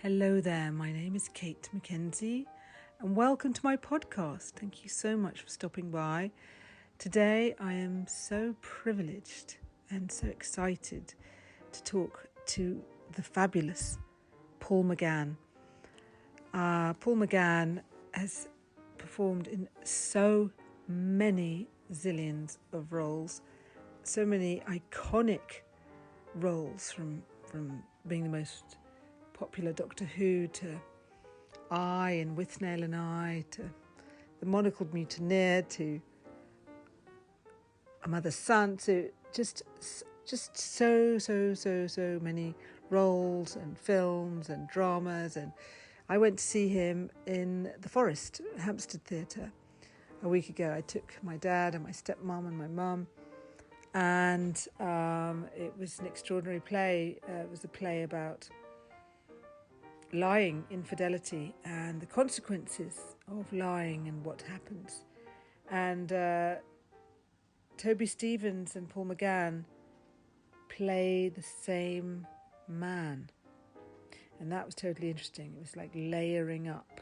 Hello there, my name is Cate Mackenzie and welcome to my podcast. Thank you so much for stopping by. Today I am so privileged and so excited to talk to the fabulous Paul McGann. Paul McGann has performed in so many zillions of roles, so many iconic roles from being the most popular Doctor Who to I and Withnail and I to the Monocled Mutineer to A Mother's Son to just so many roles and films and dramas. And I went to see him in the Forest, Hampstead Theatre, a week ago. I took my dad and my stepmom and my mum, and it was an extraordinary play. It was a play about lying, infidelity, and the consequences of lying and what happens. And Toby Stephens and Paul McGann play the same man. And that was totally interesting. It was like layering up,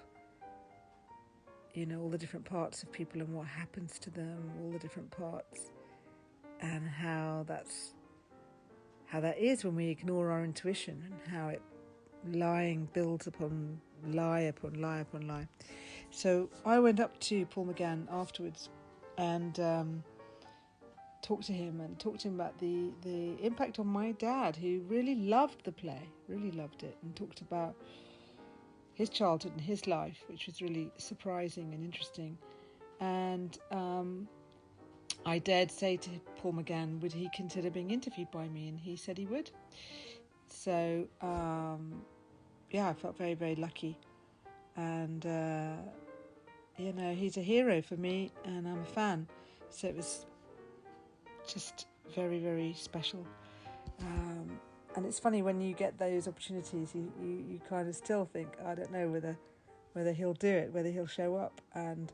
all the different parts of people and what happens to them, all the different parts, and how that is when we ignore our intuition, and how lying builds upon lie upon lie upon lie. So I went up to Paul McGann afterwards and talked to him about the impact on my dad, who really loved the play, really loved it, and talked about his childhood and his life, which was really surprising and interesting. And I dared say to Paul McGann, would he consider being interviewed by me? And he said he would. So, I felt very, very lucky. And, he's a hero for me and I'm a fan. So it was just very, very special. And it's funny when you get those opportunities, you kind of still think, I don't know whether he'll do it, whether he'll show up. And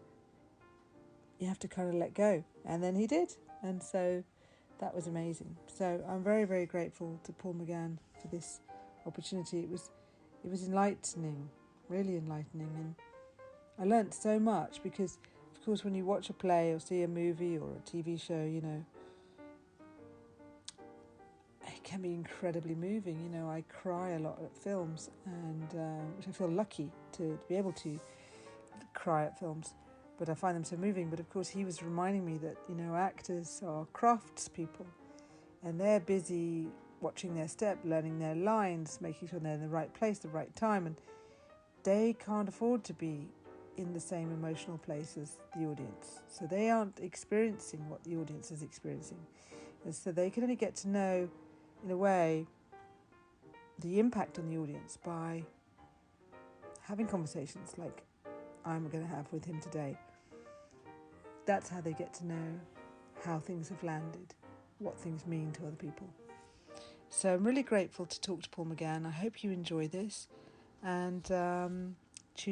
you have to kind of let go. And then he did. And so that was amazing. So I'm very, very grateful to Paul McGann for this opportunity. It was enlightening, really enlightening. And I learnt so much because, of course, when you watch a play or see a movie or a TV show, it can be incredibly moving. I cry a lot at films, and which I feel lucky to be able to cry at films. But I find them so moving. But of course, he was reminding me that, actors are craftspeople and they're busy watching their step, learning their lines, making sure they're in the right place, the right time. And they can't afford to be in the same emotional place as the audience. So they aren't experiencing what the audience is experiencing. And so they can only get to know, in a way, the impact on the audience by having conversations like I'm going to have with him today. That's how they get to know how things have landed, what things mean to other people. So I'm really grateful to talk to Paul McGann. I hope you enjoy this and tune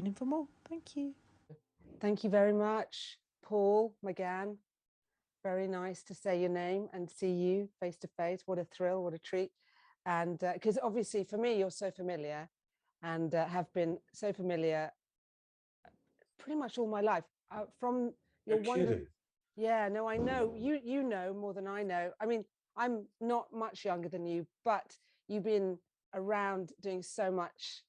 in for more. Thank you. Thank you very much, Paul McGann. Very nice to say your name and see you face to face. What a thrill, what a treat. And because obviously for me, you're so familiar and have been so familiar pretty much all my life. From your wonder. Yeah, no, I know. You know more than I know. I mean, I'm not much younger than you, but you've been around doing so much.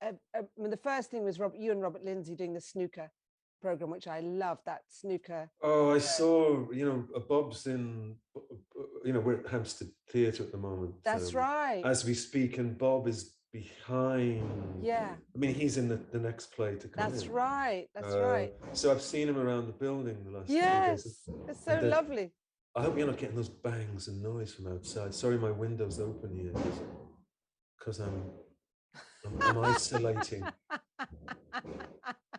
I mean, the first thing was you and Robert Lindsay doing the snooker program, which I love, that snooker. Oh, I saw, Bob's in, we're at Hampstead Theatre at the moment. That's right. As we speak, and Bob is behind. Yeah. I mean, he's in the next play to come in. That's right. That's right. So I've seen him around the building the last 2 days. Yes, it's so lovely. I hope you're not getting those bangs and noise from outside. Sorry, my window's open here because I'm isolating.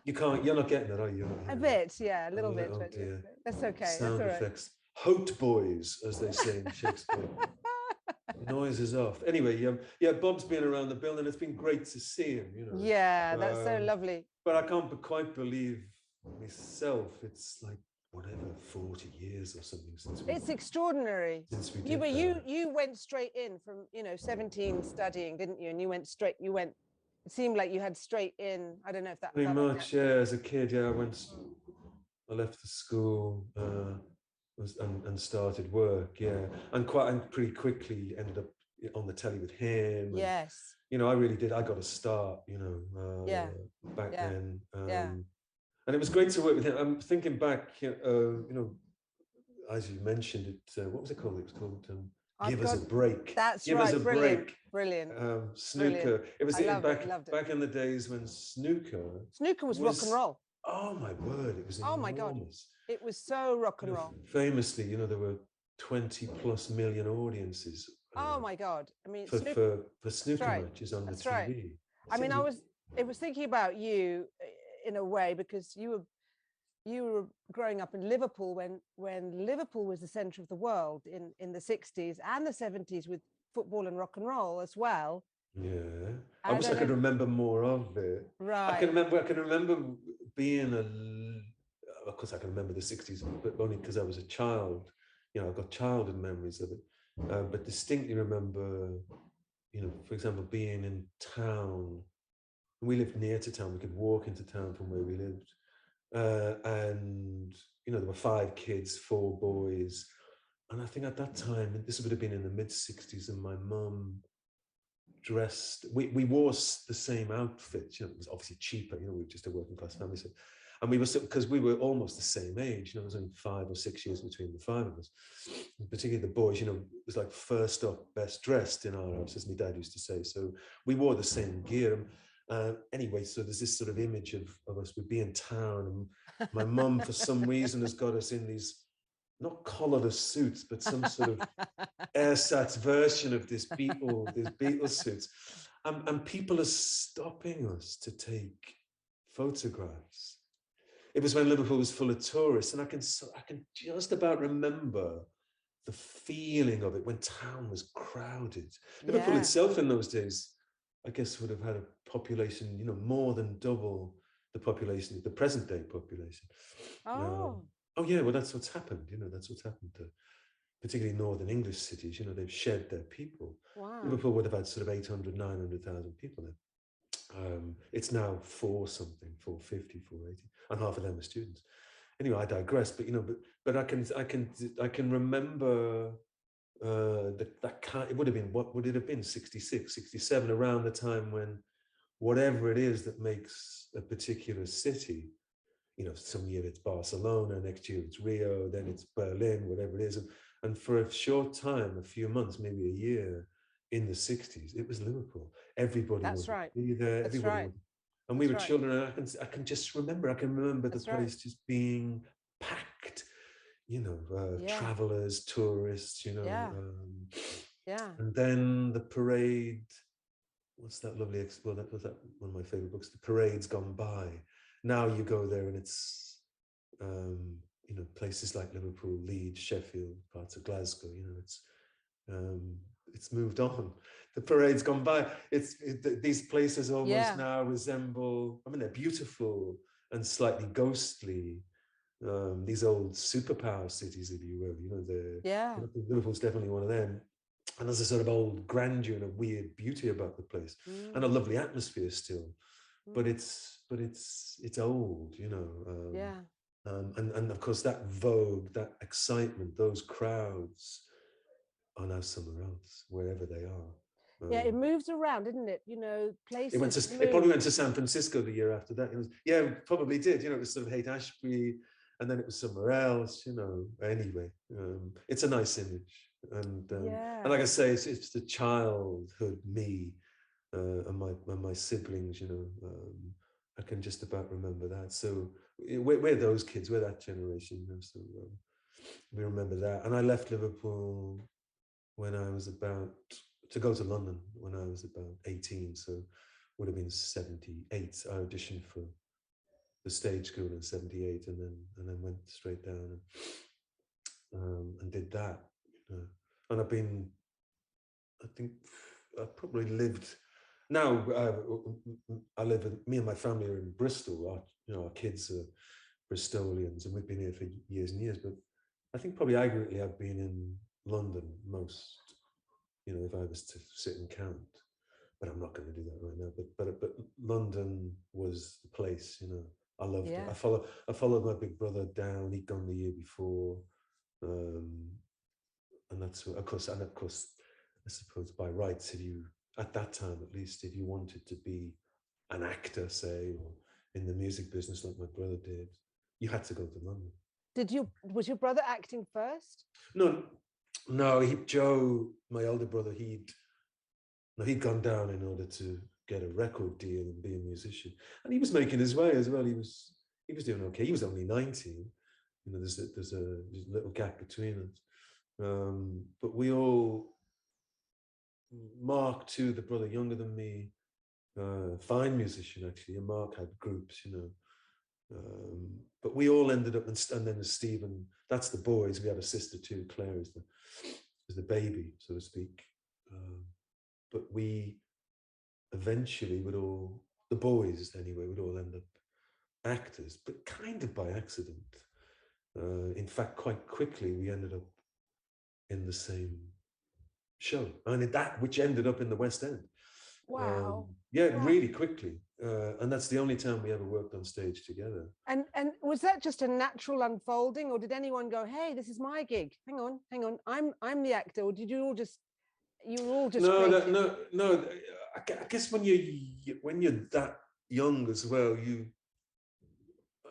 You're not getting it, are you? A bit, yeah, a little bit. Oh dear. That's okay. Sound that's effects. Hote boys, as they say in Shakespeare. Noise is off. Anyway, Bob's been around the building. It's been great to see him, Yeah, that's so lovely. But I can't quite believe myself. It's like, whatever, 40 years or something since it's extraordinary. Since we did you went straight in from 17 studying, didn't you? And you went it seemed like you had straight in. I don't know if that Pretty felt like much, yeah. As a kid, yeah, I left the school and started work, yeah, and pretty quickly ended up on the telly with him. And, yes. you know, I really did. I got a start, you know, Yeah. back Yeah. then. Yeah. And it was great to work with him. I'm thinking back, you know, as you mentioned it, what was it called? It was called Give Us a Break. That's Give right. Us a Brilliant. Break. Brilliant. Snooker. Brilliant. It was I loved it. back in the days when snooker was rock and roll. Oh my word! It was enormous. Oh my God! It was so rock and roll. Famously, you know, there were 20+ million audiences. Oh my God! I mean, for snooker matches on the TV. Right. I mean, I was thinking about you in a way, because you were growing up in Liverpool when Liverpool was the centre of the world in the 60s and the 70s, with football and rock and roll as well. Yeah, I wish I could remember more of it. Right. I can remember being of course I can remember the 60s, but only because I was a child. You know, I've got childhood memories of it, but distinctly remember, you know, for example, being in town. We lived near to town. We could walk into town from where we lived. And, you know, there were 5 kids, 4 boys. And I think at that time, this would have been in the mid-60s, and my mum dressed, we wore the same outfit. You know, it was obviously cheaper, you know, we were just a working class family. So, and we were, because we were almost the same age, you know, there was only 5 or 6 years between the 5 of us. And particularly the boys, you know, it was like first up, best dressed in our house, as my dad used to say. So we wore the same gear. Anyway, so there's this sort of image of us. We'd be in town, and my mum, for some reason, has got us in these, not collarless suits, but some sort of airsats version of these Beatles suits. And people are stopping us to take photographs. It was when Liverpool was full of tourists, and I can just about remember the feeling of it when town was crowded. Yeah. Liverpool itself in those days, I guess, would have had a population, you know, more than double the population, the present day population. Oh yeah, well, that's what's happened. You know, that's what's happened to particularly northern English cities. You know, they've shed their people. Wow. Liverpool would have had sort of 800, 900,000 people there. It's now 450, 480, and half of them are students. Anyway, I digress. But you know, but I can remember that it would have been, what would it have been, 66, 67, around the time when whatever it is that makes a particular city, you know, some year it's Barcelona, next year it's Rio, then it's Berlin, whatever it is. And for a short time, a few months, maybe a year, in the 60s, it was Liverpool. Everybody wanted to be there. Everybody wanted, and we were children, and I can just remember, the place just being packed, you know, travelers, tourists, you know. And then the parade, what's that lovely, well, that was one of my favorite books, The Parade's Gone By. Now you go there and it's, you know, places like Liverpool, Leeds, Sheffield, parts of Glasgow, you know, it's moved on. The parade's gone by. These places almost now resemble, I mean, they're beautiful and slightly ghostly. These old superpower cities, if you will, you know, Liverpool's definitely one of them. And there's a sort of old grandeur and a weird beauty about the place, and a lovely atmosphere still. But it's old, you know. And of course that vogue, that excitement, those crowds are now somewhere else, wherever they are. It moves around, didn't it? You know, places. It probably went to San Francisco the year after that. It probably did. You know, it was sort of Haight-Ashbury, and then it was somewhere else. You know, anyway, it's a nice image, and like I say, it's the childhood me and my siblings. You know, I can just about remember that. So we're those kids, we're that generation. You know, so we remember that. And I left Liverpool when I was to go to London when I was about 18, so would have been 78. I auditioned for the stage school in 78, and then went straight down and did that. You know. And I think I probably lived. Now I live me and my family are in Bristol. Our kids are Bristolians, and we've been here for years and years. But I think probably aggregately I've been in London most, you know, if I was to sit and count, but I'm not going to do that right now. But London was the place, you know. I loved it. I followed my big brother down. He'd gone the year before, and that's of course, I suppose by rights, if you at that time at least, if you wanted to be an actor, say, or in the music business like my brother did, you had to go to London. Was your brother acting first? No, Joe, my older brother, he'd gone down in order to get a record deal and be a musician, and he was making his way as well. He was doing okay. He was only 19. You know, there's a little gap between us. But we all, Mark too, the brother younger than me, fine musician actually, and Mark had groups, you know. But we all ended up, and then there's Stephen. That's the boys. We had a sister too. Claire is the baby, so to speak. But we eventually would all, the boys anyway, would all end up actors, but kind of by accident. In fact, quite quickly we ended up in the same show, and that which ended up in the West End. Wow. Really quickly. And that's the only time we ever worked on stage together. And was that just a natural unfolding, or did anyone go, "Hey, this is my gig. Hang on, I'm the actor," or did you were all just No. I guess when you're that young as well,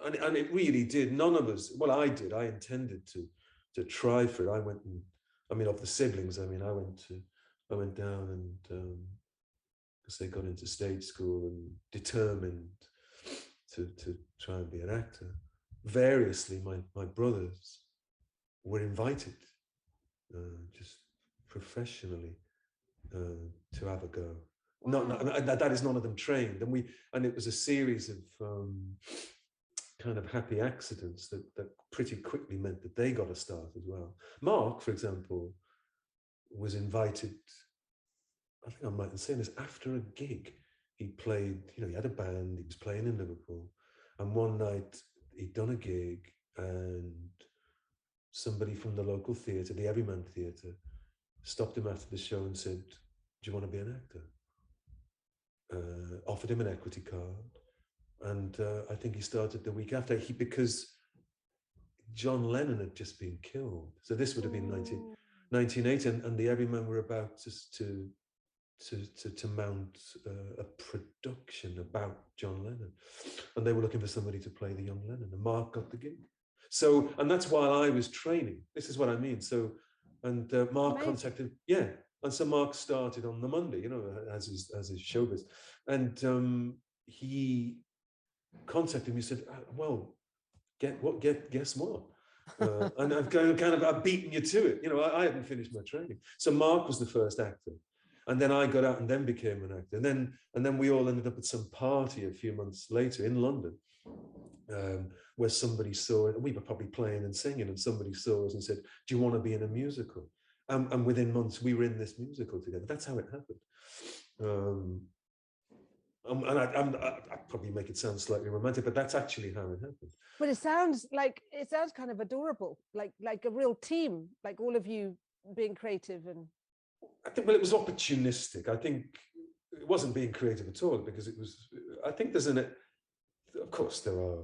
and it really did. None of us. Well, I did. I intended to try for it. Of the siblings. I went down and because they got into stage school and determined to try and be an actor. Variously, my brothers were invited, just professionally, to have a go. Wow. That is none of them trained, and it was a series of kind of happy accidents that pretty quickly meant that they got a start as well. Mark, for example, was invited. I think I might say this, after a gig. He played, he had a band, he was playing in Liverpool, and one night he'd done a gig and somebody from the local theatre, the Everyman Theatre, stopped him after the show and said, "Do you want to be an actor?" Offered him an equity card, and I think he started the week after, because John Lennon had just been killed. So this would have been 1980, and the Everyman were about to mount a production about John Lennon, and they were looking for somebody to play the young Lennon, and Mark got the gig. So, and that's while I was training. This is what I mean. So, and Mark contacted, and so Mark started on the Monday, as his showbiz, and he contacted me. Said, "Well, guess what?" And I've beaten you to it. I hadn't finished my training. So Mark was the first actor. And then I got out and then became an actor. And then we all ended up at some party a few months later in London, where somebody saw it. We were probably playing and singing, and somebody saw us and said, "Do you want to be in a musical?" And within months, we were in this musical together. That's how it happened. And I probably make it sound slightly romantic, but that's actually how it happened. But it sounds kind of adorable, like a real team, like all of you being creative and. I think, it was opportunistic. I think it wasn't being creative at all, because it was, I think of course there are,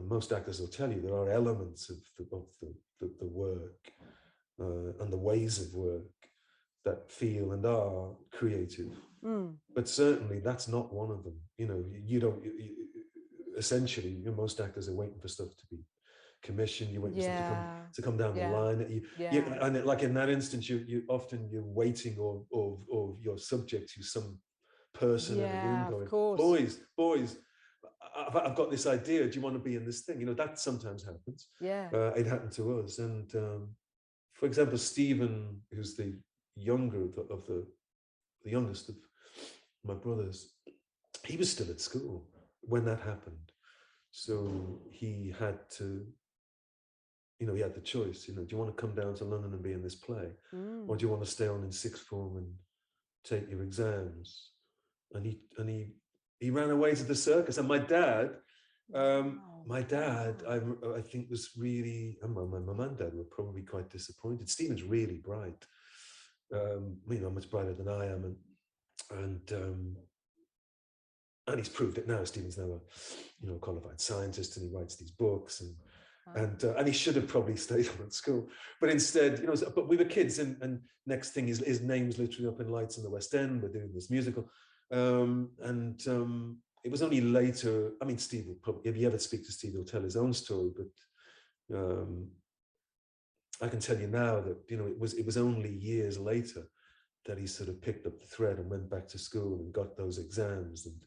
most actors will tell you there are elements of the work and the ways of work that feel and are creative. But certainly that's not one of them. Essentially, most actors are waiting for stuff to be commission, you wait for something to come down the line. And like in that instance, you're waiting, or your subject to some person in a room going, boys, I've got this idea. Do you want to be in this thing? That sometimes happens. It happened to us. And for example, Stephen, who's the younger of the youngest of my brothers, he was still at school when that happened. So he had to, he had the choice, do you want to come down to London and be in this play? Or do you want to stay on in sixth form and take your exams? And he ran away to the circus. And my dad, I think was really, my mum and dad were probably quite disappointed. Stephen's really bright, much brighter than I am. and he's proved it now. Stephen's now a qualified scientist, and he writes these books, and he should have probably stayed on at school, but instead, but we were kids, and next thing his name's literally up in lights in the West End. We're doing this musical, it was only later. I mean, Steve will probably, if you ever speak to Steve, he'll tell his own story, but I can tell you now that it was only years later that he sort of picked up the thread and went back to school and got those exams, and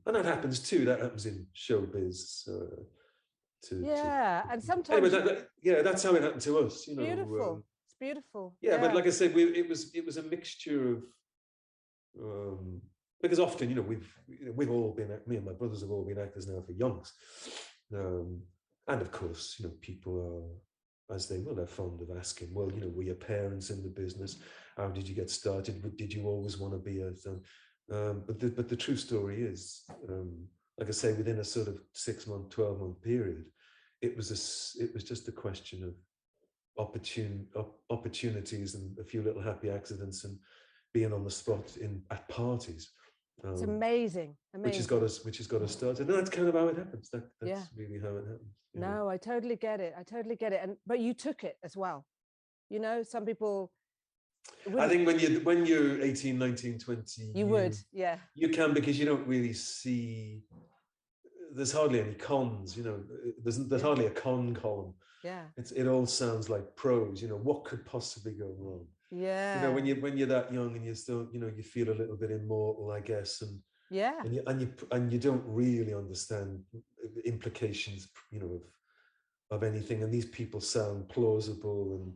that happens too. That happens in showbiz. And sometimes anyway, that's how it happened to us. Beautiful. It's beautiful. Yeah, but like I said, it was a mixture of because often we've all been, me and my brothers have all been actors now for yonks, and of course people are, as they will, they're fond of asking, well, were your parents in the business? How did you get started? Did you always want to be a but the true story is, like I say, within a sort of 6-month, 12-month period, it was just a question of opportunities and a few little happy accidents and being on the spot at parties. It's amazing. Which has got us started, and that's kind of how it happens. That's really how it happens. No, I totally get it. But you took it as well. Some people. I think when you're 18, 19, 20, you would, yeah. You can, because you don't really see. There's hardly any cons. There's hardly a con column. Yeah. It all sounds like pros. What could possibly go wrong? Yeah. When you're that young and you're still, you feel a little bit immortal, I guess, and you don't really understand implications, of anything. And these people sound plausible,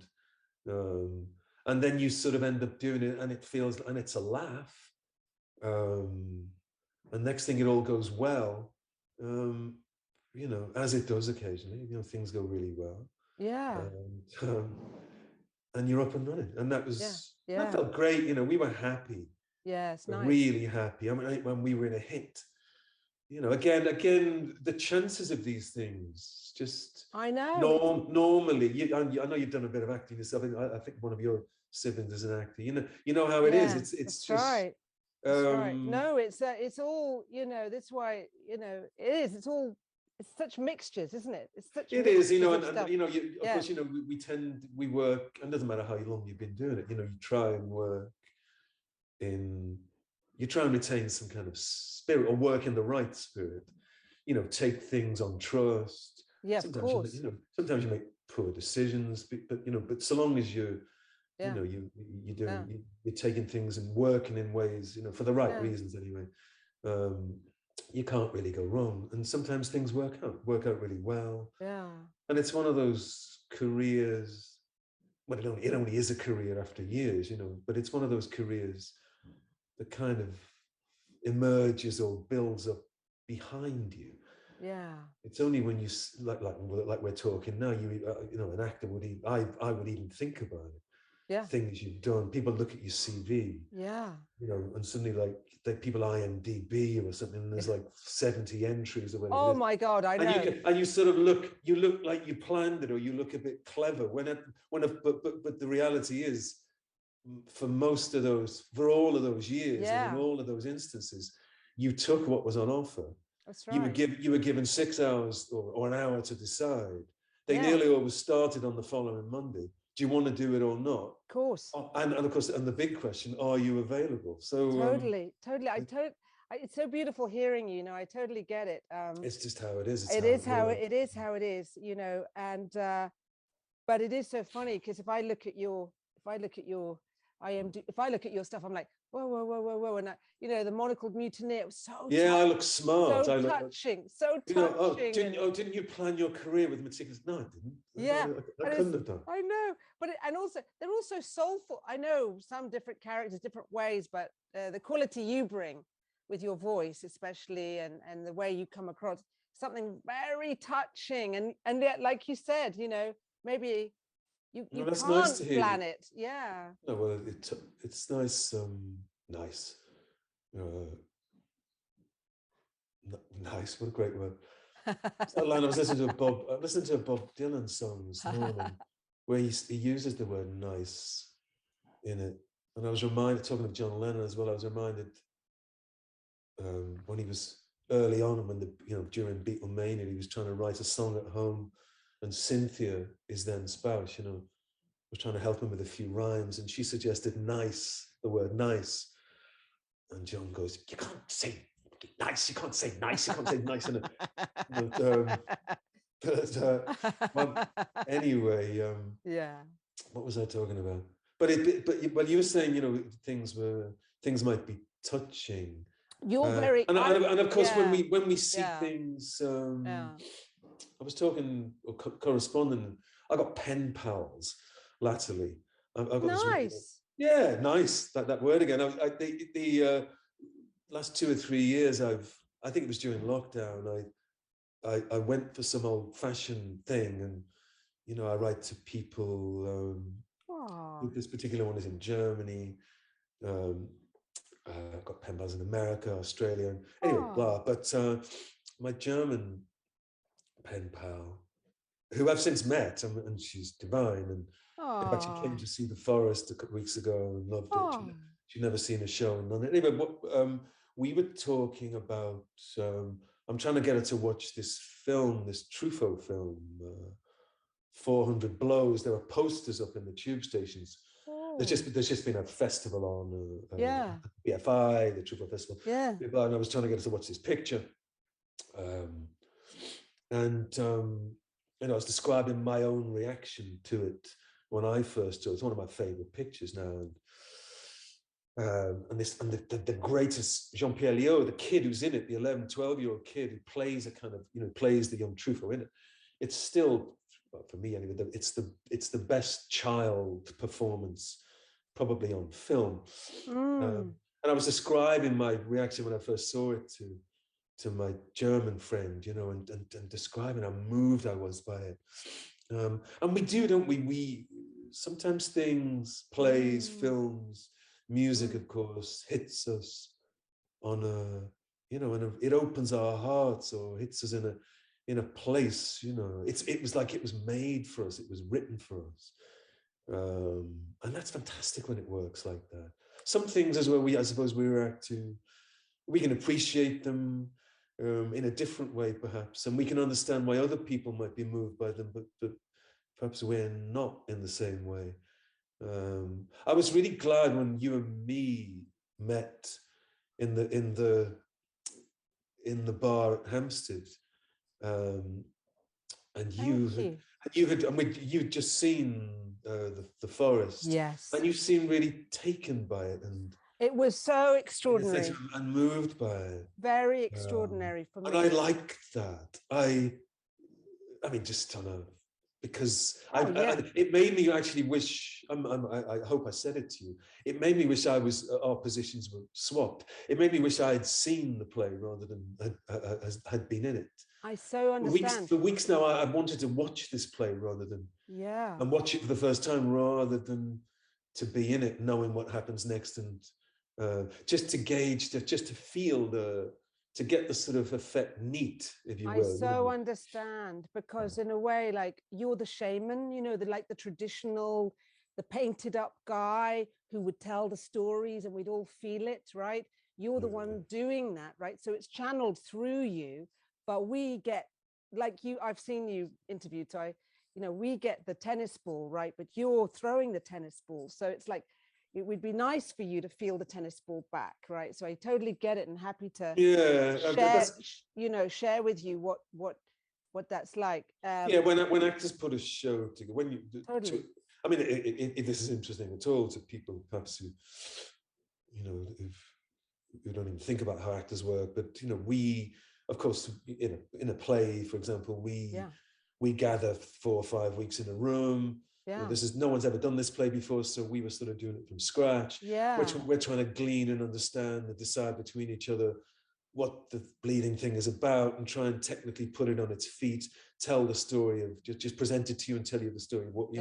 and then you sort of end up doing it, and it's a laugh. And next thing, it all goes well. As it does occasionally. Things go really well. Yeah. And you're up and running, and that felt great. We were happy. Yeah, it's nice. Really happy. I mean, when we were in a hit, again, the chances of these things just. I know. Normally, I know you've done a bit of acting yourself. I think one of your siblings is an actor. You know how it is. It's just right. That's right. No, it's all. That's why it is. It's all. It's such mixtures, isn't it? It's such. It is, and of course, we work, and it doesn't matter how long you've been doing it. You try and work you try and retain some kind of spirit, or work in the right spirit. Take things on trust. Yeah, sometimes of course. Sometimes you make poor decisions, but so long as you're taking things and working in ways, for the right reasons anyway. You can't really go wrong, and sometimes things work out really well. Yeah. And it's one of those careers. Well, it only is a career after years, but it's one of those careers that kind of emerges or builds up behind you. Yeah. It's only when you like we're talking now. An actor I would even think about it. Yeah. Things you've done. People look at your CV. Yeah. And suddenly people IMDb or something, and there's like 70 entries or whatever. Oh my God, I know. And you sort of look like you planned it, or you look a bit clever. But the reality is, for all of those years, and in all of those instances, you took what was on offer. That's right. You were given 6 hours or an hour to decide. They nearly always started on the following Monday. Do you want to do it or not? Of course. And of course, and the big question: are you available? So totally. It's so beautiful hearing you. I totally get it. It's just how it is. It is how it is. And but it is so funny, because if I look at your stuff, I'm like, whoa, and the Monocled Mutineer was so. Yeah, I look smart. So touching. Didn't you plan your career with meticulous? No, I didn't. Yeah, I couldn't have done. I know, but they're also soulful. I know some different characters, different ways, but the quality you bring with your voice, especially, and the way you come across, something very touching, and yet, like you said, maybe. You can't nice plan it. Yeah. No, well, it's nice. Nice. Nice. What a great word. It's that line I was listening to a Bob Dylan song this morning, where he uses the word "nice" in it, and I was reminded, talking of John Lennon as well. I was reminded when he was early on, when during Beatlemania, he was trying to write a song at home, and Cynthia, his then spouse, was trying to help him with a few rhymes, and she suggested nice, the word nice, and John goes, "You can't say nice, you can't say nice, you can't say nice," well, anyway, what was I talking about? But you were saying, things might be touching. You're very, and of course, when we see things, I was talking or corresponding. I got pen pals latterly. I've got nice. Nice. That word again. The last 2 or 3 years, I think it was during lockdown. I went for some old-fashioned thing, and I write to people. This particular one is in Germany. I've got pen pals in America, Australia, and anyway, blah. But my German pen pal, who I've since met, and she's divine, and in fact, she came to see The Forest a couple of weeks ago and loved it. She'd never seen a show in London. Anyway, we were talking about. I'm trying to get her to watch this film, this Truffaut film, 400 Blows. There were posters up in the tube stations. There's just been a festival on BFI, the Truffaut Festival. And I was trying to get her to watch this picture. I was describing my own reaction to it when I first saw it. It's one of my favorite pictures now. And the greatest Jean-Pierre Léaud, the kid who's in it, the 11, 12-year-old kid who plays plays the young Truffaut in it. It's still, well, for me anyway, it's the best child performance probably on film. And I was describing my reaction when I first saw it to my German friend, and describing how moved I was by it. And we do, don't we? We sometimes things, plays, films, music, of course, hits us on it opens our hearts or hits us in a place, it was like it was made for us. It was written for us. And that's fantastic when it works like that. Some things as well, I suppose we react to, we can appreciate them in a different way, perhaps, and we can understand why other people might be moved by them, but perhaps we're not in the same way. I was really glad when you and me met in the bar at Hampstead, and you'd just seen the Forest, yes, and you seemed really taken by it, and it was so extraordinary and moved by it. Very extraordinary for me, and I liked that. I mean, just on a. Because it made me actually wish, I hope I said it to you, it made me wish our positions were swapped. It made me wish I had seen the play rather than had been in it. I so understand. For weeks now, I wanted to watch this play rather than, and watch it for the first time rather than to be in it, knowing what happens next, and just to gauge, just to feel to get the sort of effect neat, if you will. I so understand, because in a way, like, you're the shaman, the traditional, the painted up guy who would tell the stories and we'd all feel it, right? You're the one doing that, right? So it's channeled through you, but we get, like you, I've seen you interviewed, so we get the tennis ball, right? But you're throwing the tennis ball. So it's like, it would be nice for you to feel the tennis ball back, right? So I totally get it, and happy to share with you what that's like. When actors put a show together, when you totally. I mean, if this is interesting at all to people perhaps who don't even think about how actors work, but we, of course, in a play, for example, we gather 4 or 5 weeks in a room. No one's ever done this play before, so we were sort of doing it from scratch. We're trying to glean and understand and decide between each other what the bleeding thing is about, and try and technically put it on its feet, tell the story of just present it to you and tell you the story of what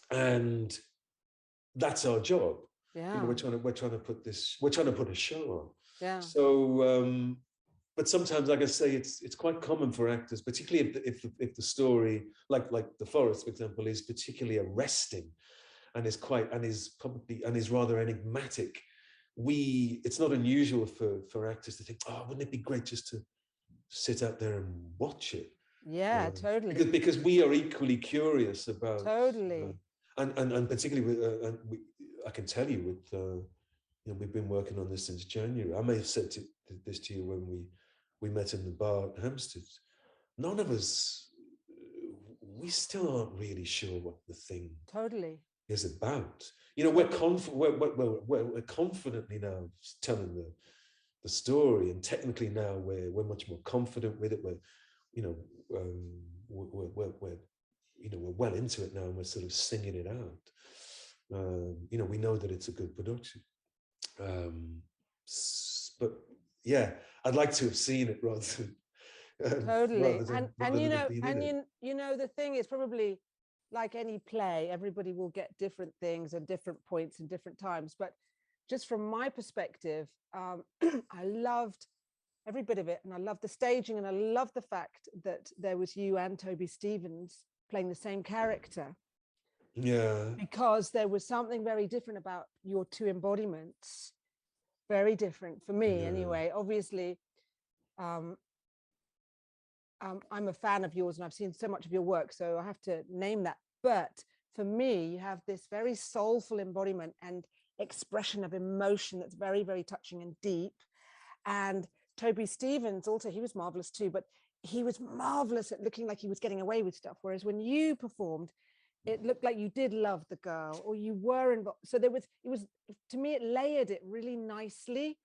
and that's our job. We're trying to put a show on. So but sometimes, like I say, it's quite common for actors, particularly if the story, like The Forest, for example, is particularly arresting, and is rather enigmatic. it's not unusual for actors to think, oh, wouldn't it be great just to sit out there and watch it? Yeah, totally. Because we are equally curious about totally, and particularly with I can tell you with we've been working on this since January. I may have said this to you when we met in the bar at Hampstead. None of us, we still aren't really sure what the thing totally is about. We're confidently now telling the story, and technically now we're much more confident with it. We're well into it now, and we're sort of singing it out. We know that it's a good production. But yeah, I'd like to have seen it rather than totally. The thing is, probably like any play, everybody will get different things at different points and different times. But just from my perspective, I loved every bit of it, and I loved the staging, and I loved the fact that there was you and Toby Stephens playing the same character. Yeah, because there was something very different about your two embodiments, very different for me anyway. Obviously, I'm a fan of yours and I've seen so much of your work, so I have to name that. But for me, you have this very soulful embodiment and expression of emotion that's very, very touching and deep. And Toby Stephens also, he was marvelous too, but he was marvelous at looking like he was getting away with stuff. Whereas when you performed, it looked like you did love the girl, or you were involved. So it was, to me, it layered it really nicely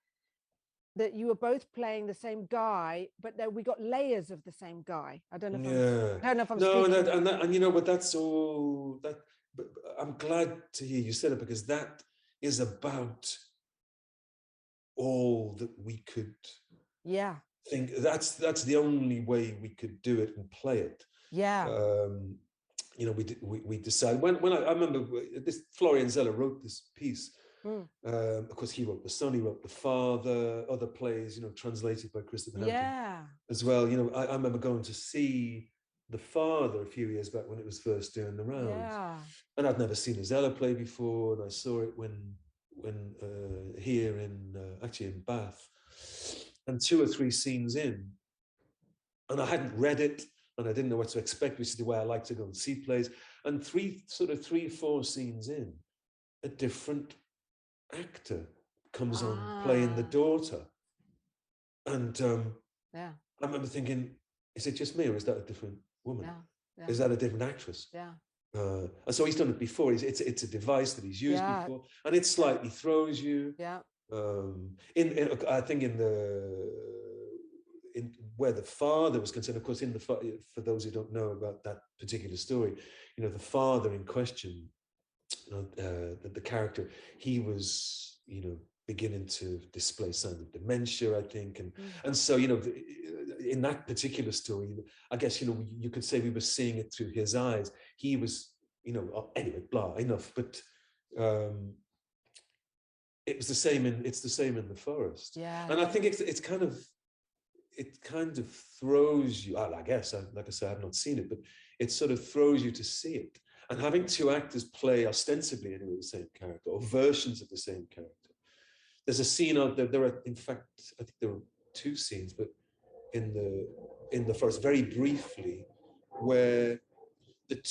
that you were both playing the same guy, but then we got layers of the same guy. I don't know if I'm speaking. But that's all that. But I'm glad to hear you said it, because that is about all that we could. Yeah. Think that's the only way we could do it and play it. Yeah. We decided when I remember this. Florian Zeller wrote this piece. Of course, he wrote The Son, he wrote The Father, other plays, translated by Christopher Hampton as well. I remember going to see The Father a few years back when it was first doing the rounds, and I'd never seen a Zeller play before, and I saw it when here actually in Bath, and 2 or 3 scenes in, and I hadn't read it. And I didn't know what to expect, which is the way I like to go and see plays. And 3, 4 scenes in, a different actor comes on playing the daughter. And I remember thinking, is it just me, or is that a different woman? Is that a different actress? And so he's done it before. It's a device that he's used before, and it slightly throws you. I think in where the father was concerned, of course, for those who don't know about that particular story, the father in question, the character, he was, beginning to display signs of dementia, I think, and so in that particular story, I guess you could say we were seeing it through his eyes. He was, anyway, blah, enough, but it's the same in The Forest, and I think it's kind of. It kind of throws you, I guess, like I said, I've not seen it, but it sort of throws you to see it. And having 2 actors play ostensibly anyway the same character, or versions of the same character. There's a scene out there are, in fact, I think there are 2 scenes, but in the Forest, very briefly, where the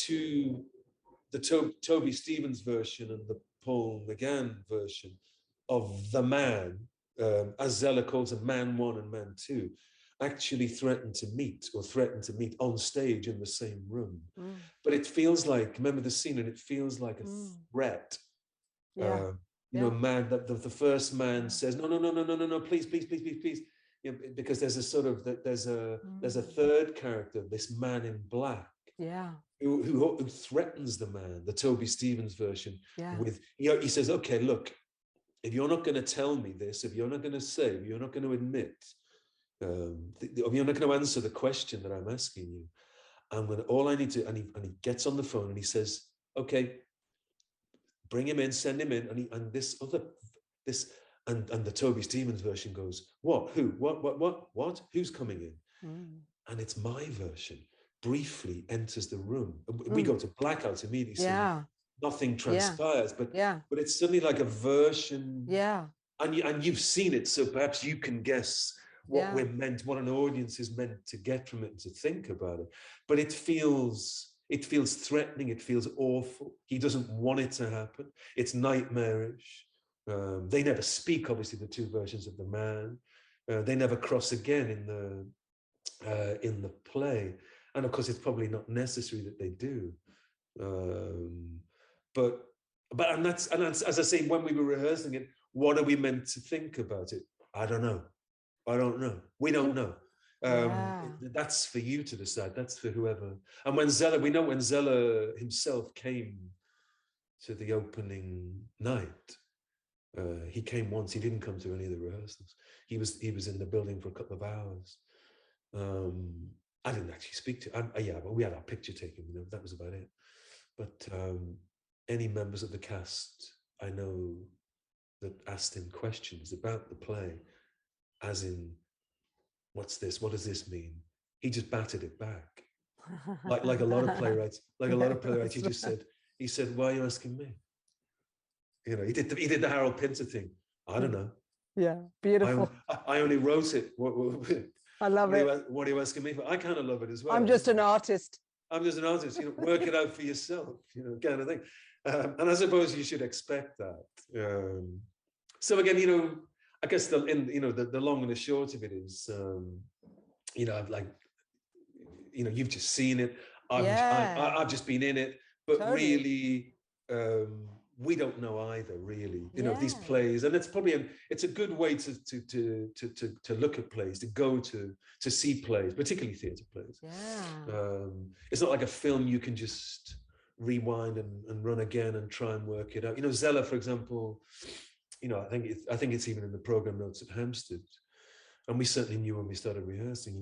Toby Stephens version and the Paul McGann version of the man, as Zeller calls them, Man 1 and Man 2, actually threatened to meet on stage in the same room. But it feels like, remember the scene, and it feels like a threat. Man, the first man says, no, please, because there's a sort of, there's a third character, this man in black, who threatens the man, the Toby Stephens version, with, he says, okay, look, if you're not going to tell me this, if you're not going to say, if you're not going to admit, if you're not going to answer the question that I'm asking you, all I need to, and he gets on the phone and he says, okay, bring him in, send him in, and the Toby Stephens version goes, what, who, what, who's coming in? And it's my version, briefly enters the room. We go to blackout immediately. So nothing transpires, but it's suddenly like a version and you've seen it, so perhaps you can guess what we're meant, what an audience is meant to get from it and to think about it. But it feels threatening. It feels awful. He doesn't want it to happen. It's nightmarish. They never speak, obviously, the two versions of the man. They never cross again in the play. And of course, it's probably not necessary that they do. But that's as I say, when we were rehearsing it, what are we meant to think about it? I don't know. We don't know. That's for you to decide. That's for whoever. And when Zeller himself came to the opening night, he came once. He didn't come to any of the rehearsals. He was in the building for a couple of hours. I didn't actually speak to him. But we had our picture taken. That was about it. But any members of the cast I know that asked him questions about the play, as in, what's this? What does this mean? He just batted it back. like a lot of playwrights. He said, why are you asking me? He did the Harold Pinter thing. I don't know. Yeah, beautiful. I only wrote it. I love it. What are you asking me for? I kind of love it as well. I'm just an artist. Work it out for yourself, kind of thing. And I suppose you should expect that. So again, I guess the long and the short of it is, you've just seen it. I've just been in it, but really, we don't know either. Really, these plays, and it's a good way to look at plays, to go to see plays, particularly theatre plays. It's not like a film you can just rewind and run again and try and work it out. Zeller, for example, I think it's even in the program notes at Hampstead, and we certainly knew when we started rehearsing.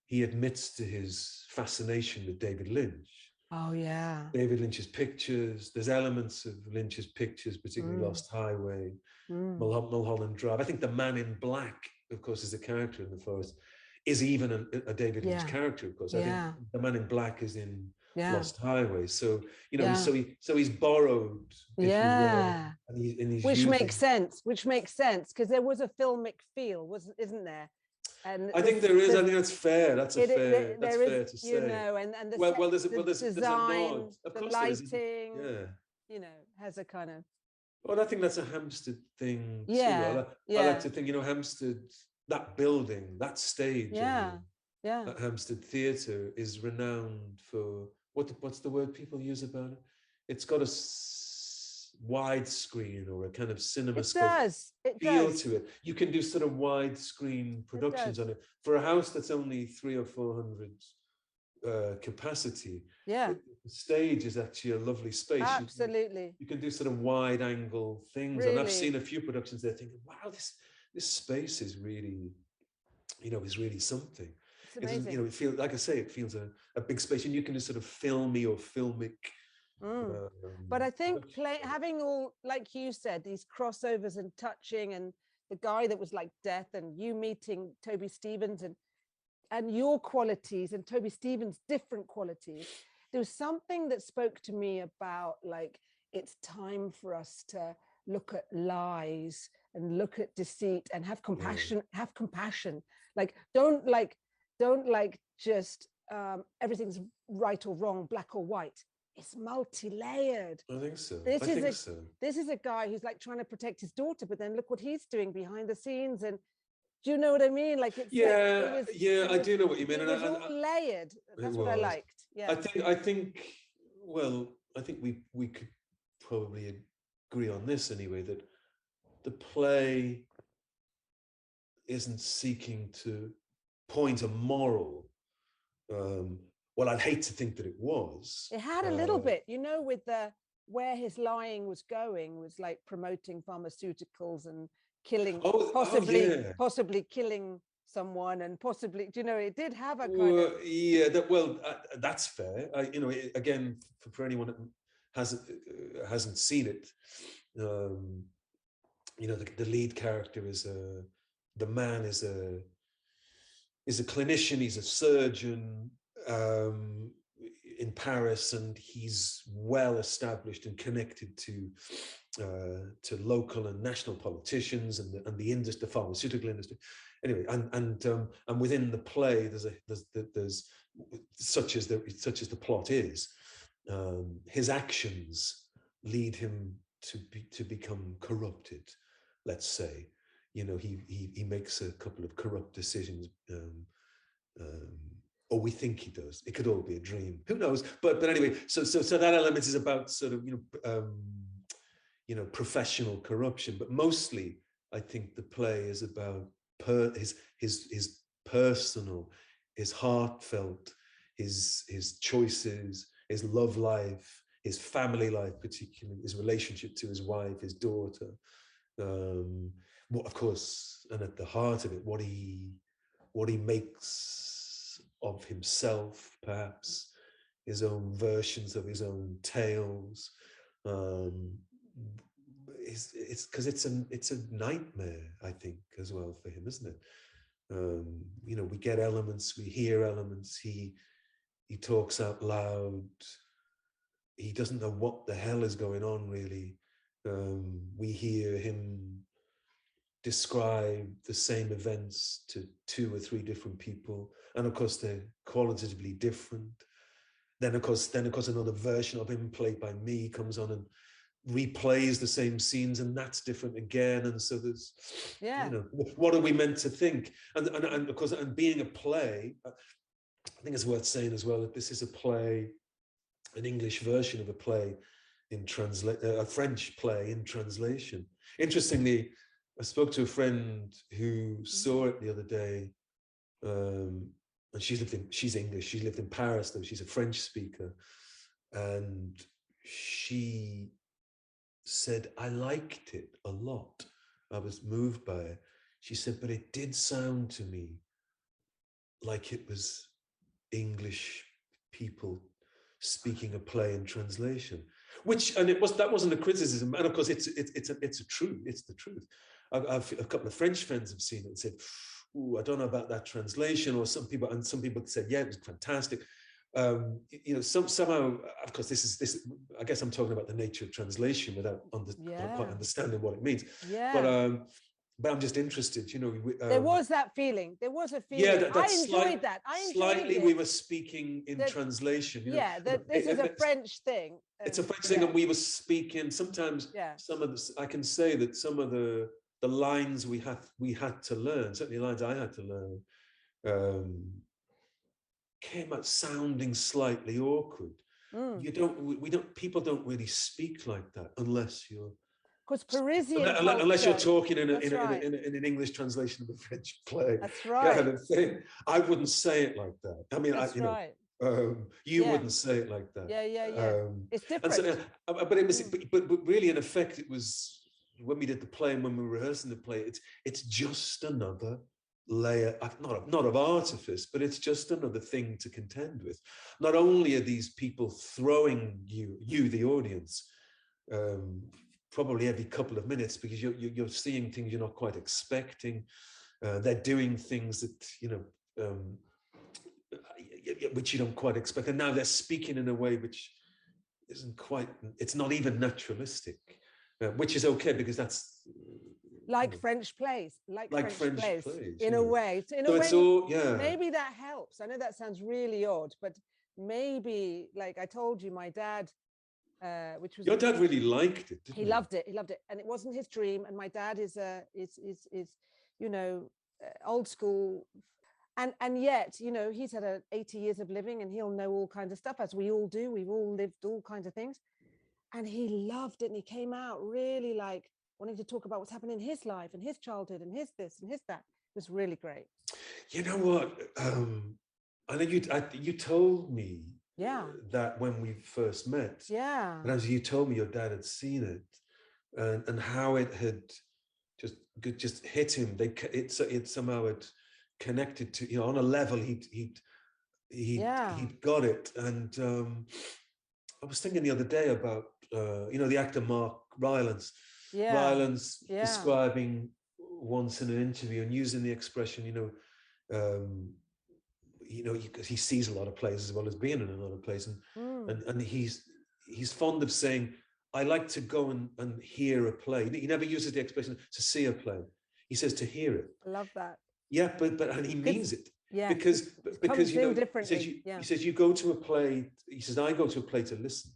He admits to his fascination with David Lynch. Oh yeah, David Lynch's pictures. There's elements of Lynch's pictures, particularly Lost Highway, Mulholland Drive. I think the Man in Black, of course, is a character in the forest, is even a David Lynch character. Of course, I think the Man in Black is in Lost Highway. So so he's borrowed. Which makes sense because there was a filmic feel, isn't there? And I think there is. I think that's fair. That's fair to say. And the design, the lighting, has a kind of. Well, I think that's a Hampstead thing too. I like to think, Hampstead, that building, that stage, at Hampstead Theatre is renowned for what's the word people use about it? It's got a widescreen or a kind of cinemascope feel to it. You can do sort of widescreen productions on it. For a house that's only 300 or 400 capacity, the stage is actually a lovely space. Absolutely. You can do sort of wide angle things. Really? And I've seen a few productions there thinking, wow, this space is really, is really something. It's amazing. It feels, like I say, it feels a big space, and you can do sort of filmy or filmic. But I think having all, like you said, these crossovers and touching, and the guy that was like death, and you meeting Toby Stephens and your qualities and Toby Stephens' different qualities, there was something that spoke to me about like it's time for us to look at lies and look at deceit and have compassion. Have compassion. Like don't just everything's right or wrong, black or white. It's multi-layered. I think so. This is a guy who's like trying to protect his daughter, but then look what he's doing behind the scenes. And do you know what I mean? Like it's I do know what you mean. It was all layered. That's what I liked. Yeah. I think we could probably agree on this anyway, that the play isn't seeking to point a moral. Well, I'd hate to think that it was. It had a little bit, with where his lying was going was like promoting pharmaceuticals and killing, possibly killing someone, and possibly, it did have a kind of. That's fair. Again, for anyone that hasn't seen it, the lead character the man is a clinician. He's a surgeon. In Paris, and he's well established and connected to to local and national politicians and the industry, the pharmaceutical industry. Anyway, and within the play, there's such as the plot is, his actions lead him to become corrupted. Let's say, he makes a couple of corrupt decisions. Or we think he does. It could all be a dream. Who knows? But anyway, so that element is about sort of professional corruption. But mostly, I think the play is about his personal, his heartfelt, his choices, his love life, his family life, particularly his relationship to his wife, his daughter. Of course, and at the heart of it, what he makes of himself, perhaps his own versions of his own tales. It's because it's a nightmare, I think, as well for him, isn't it? We get elements, we hear elements. He talks out loud. He doesn't know what the hell is going on, really. We hear him describe the same events to 2 or 3 different people, and of course they're qualitatively different. Then of course another version of him, played by me, comes on and replays the same scenes, and that's different again. And so there's, what are we meant to think? And of course, and being a play, I think it's worth saying as well that this is a play, an English version of a play a French play in translation. Interestingly, I spoke to a friend who saw it the other day, and she's English. She lived in Paris, though. She's a French speaker, and she said, I liked it a lot. I was moved by it. She said, but it did sound to me like it was English people speaking a play in translation, that wasn't a criticism. And of course, it's the truth. A couple of French friends have seen it and said, "Ooh, I don't know about that translation." Or some people said, "Yeah, it was fantastic." Somehow, of course, this. I guess I'm talking about the nature of translation without quite understanding what it means. Yeah. But I'm just interested. There was that feeling. There was a feeling. Yeah, I enjoyed that. Slightly, we were speaking in translation. This is a French thing. It's a French thing, and we were speaking. Sometimes, I can say that some of the lines we had to learn, certainly lines I had to learn, came out sounding slightly awkward. People don't really speak like that unless you're. Because Parisian unless you're talking in an English translation of a French play. That's right. Kind of thing. I wouldn't say it like that. I mean, you wouldn't say it like that. Yeah. It's different. But it was, but really, in effect, it was when we did the play and when we were rehearsing the play. it's just another layer, not of artifice, but it's just another thing to contend with. Not only are these people throwing you the audience, probably every couple of minutes, because you're seeing things you're not quite expecting. They're doing things that which you don't quite expect, and now they're speaking in a way which isn't quite. It's not even naturalistic, which is okay because that's like French plays, like French plays in a way. Maybe that helps. I know that sounds really odd, but maybe, like I told you, my dad. Which was your dad really liked it. He loved it, and it wasn't his dream. And my dad is old school, and yet he's had 80 years of living, and he'll know all kinds of stuff, as we all do. We've all lived all kinds of things, and he loved it. And he came out really like wanting to talk about what's happened in his life and his childhood and his this and his that. It was really great. You know what? I know you told me. Yeah. That when we first met. Yeah. And as you told me, your dad had seen it, and how it had just hit him. It somehow had connected to on a level he'd got it. And I was thinking the other day about the actor Mark Rylance. Rylance describing once in an interview and using the expression he sees a lot of plays as well as being in a lot of plays, and he's fond of saying, I like to go and hear a play. He never uses the expression to see a play. He says to hear it. I love that. Yeah, but and he means it. Yeah, because you know, he says you go to a play. He says I go to a play to listen.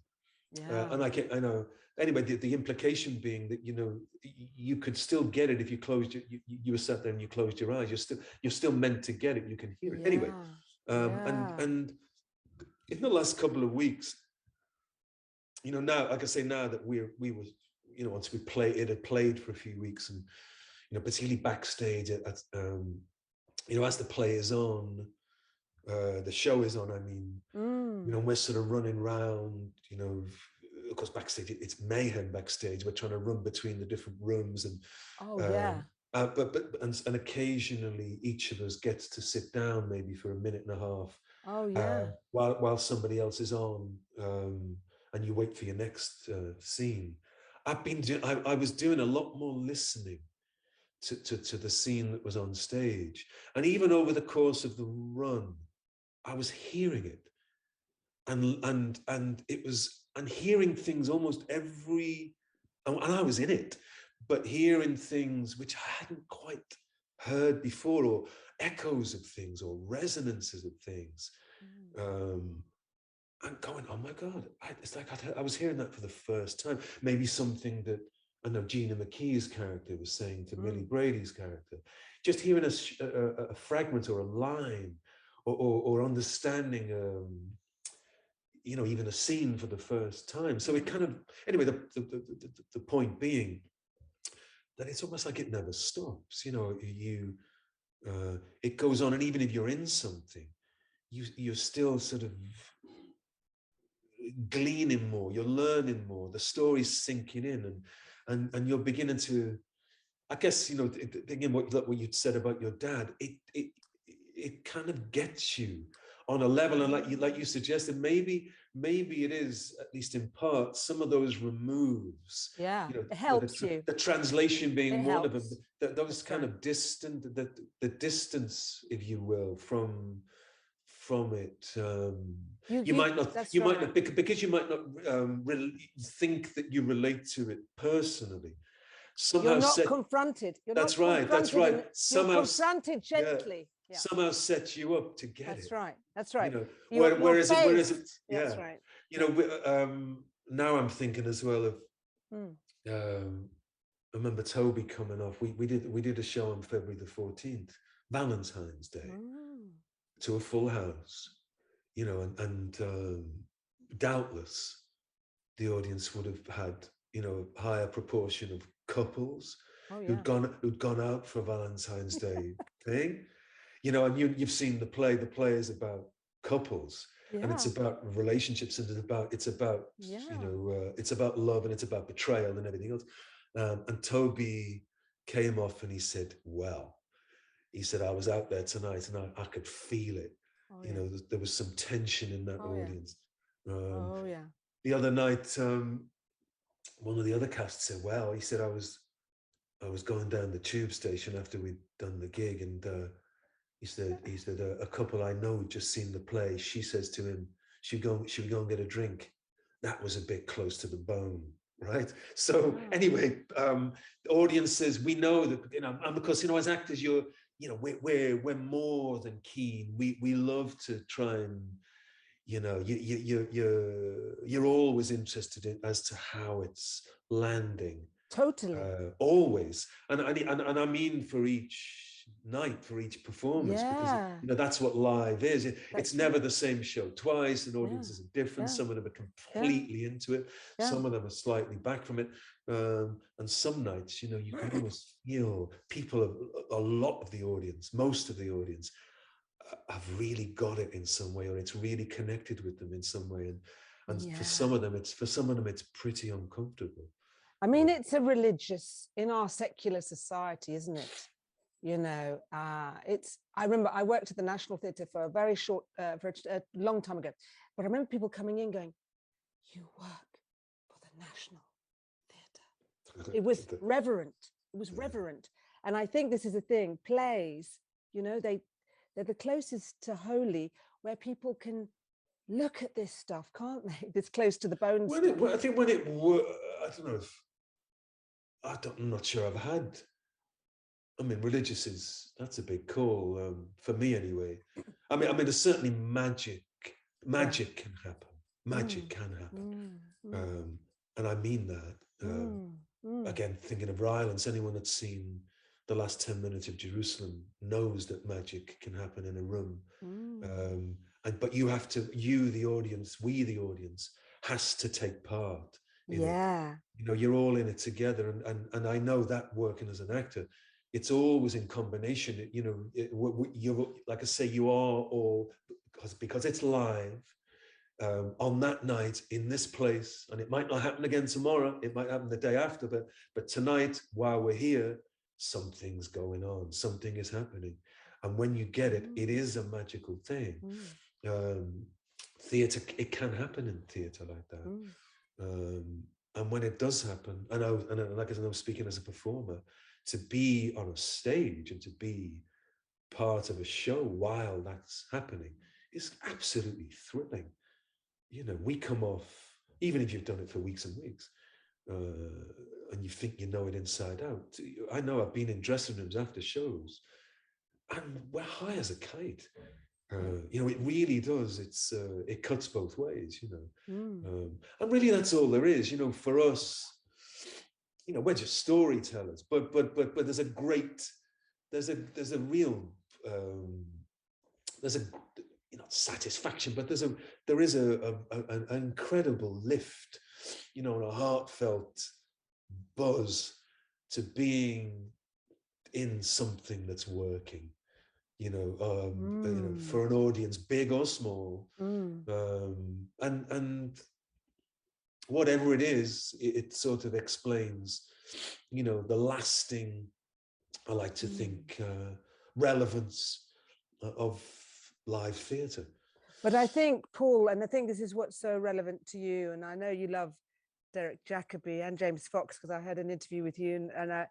Yeah. And I know. Anyway, the implication being that, you know, you could still get it if you closed you were sat there and you closed your eyes. You're still meant to get it. You can hear it. Anyway, and in the last couple of weeks, you know, now, like I say, now that we were, you know, once it had played for a few weeks, and, you know, particularly backstage you know, as the play is on, the show is on, I mean, you know, we're sort of running around, you know, of course, backstage, it's mayhem backstage. We're trying to run between the different rooms, and and occasionally each of us gets to sit down maybe for a minute and a half. While somebody else is on, and you wait for your next scene. I was doing a lot more listening to the scene that was on stage, and even over the course of the run, I was hearing it, and it was. And hearing things almost and I was in it, but hearing things which I hadn't quite heard before, or echoes of things, or resonances of things, and going, oh my God, it's like I was hearing that for the first time. Maybe something that, I know Gina McKee's character was saying to Millie Brady's character, just hearing a fragment or a line, or understanding you know, even a scene for the first time. So it kind of, anyway, the point being that it's almost like it never stops. You know, it goes on, and even if you're in something, you're still sort of gleaning more, you're learning more, the story's sinking in, and you're beginning to, I guess, you know, thinking what you'd said about your dad, it kind of gets you on a level, and like you suggested, maybe it is, at least in part, some of those removes. Yeah, you know, it helps you. The translation being one of them. Those kind of distant, the distance, if you will, from it. You might not, because you might not think that you relate to it personally. Somehow you're not confronted. That's right. Somehow you're confronted gently. Yeah. Somehow sets you up to get it. Right. That's right. You know, whereas it, That's right. You know, now I'm thinking as well of. I remember Toby coming off. We did a show on February the 14th, Valentine's Day, to a full house. You know, and doubtless the audience would have had, you know, a higher proportion of couples who'd gone out for Valentine's Day thing. You know, and you've seen the play. The play is about couples, and it's about relationships, and it's about you know, it's about love, and it's about betrayal and everything else. And Toby came off and he said, well, he said, I was out there tonight and I could feel it. You know, there was some tension in that audience. The other night, one of the other cast said, well, he said, I was going down the tube station after we'd done the gig, and he said a couple I know had just seen the play. She says to him, should we go and get a drink? That was a bit close to the bone, right? So anyway, audiences, we know that, you know, and because, you know, as actors, you know, we're more than keen. We love to try and, you know, you're always interested in as to how it's landing. Totally. Always, and I mean for each night, for each performance, because, you know, that's what live is. It's never the same show twice, and audiences are different. Some of them are completely into it, some of them are slightly back from it, and some nights, you know, you can almost feel people, a lot of the audience, most of the audience, have really got it in some way, or it's really connected with them in some way, and for some of them it's pretty uncomfortable. I mean, it's a religious, in our secular society, isn't it? You know, I remember I worked at the National Theatre for a very short, for a long time ago, but I remember people coming in going, you work for the National Theatre. It was reverent. It was reverent. And I think this is a thing, plays, you know, they're the closest to holy, where people can look at this stuff, can't they? This close to the bone stuff. I think when it were, I don't know if, I'm not sure I've had. I mean, religious that's a big call for me anyway. I mean, there's certainly magic can happen. Magic can happen. And I mean that. Again, thinking of violence, anyone that's seen the last 10 minutes of Jerusalem knows that magic can happen in a room. But you have to, the audience, we, the audience, has to take part in it. You know, you're all in it together. And I know that working as an actor, it's always in combination. You know, you're, like I say, you are all, because it's live, on that night in this place, and it might not happen again tomorrow, it might happen the day after, but tonight, while we're here, something's going on, something is happening. And when you get it, it is a magical thing. Theatre, it can happen in theatre like that. And when it does happen, and like I was speaking as a performer, to be on a stage and to be part of a show while that's happening is absolutely thrilling. You know, we come off, even if you've done it for weeks and weeks, and you think you know it inside out. I know I've been in dressing rooms after shows, and we're high as a kite. You know, it really does. It cuts both ways. You know, and really that's all there is. You know, for us, you know, we're just storytellers. But there's a real you know, satisfaction, but there is an incredible lift, you know, and a heartfelt buzz to being in something that's working, you know, for an audience, big or small, and whatever it is, it sort of explains, you know, the lasting, I like to think, relevance of live theatre. But I think, Paul, and I think this is what's so relevant to you, and I know you love Derek Jacobi and James Fox, because I had an interview with you, and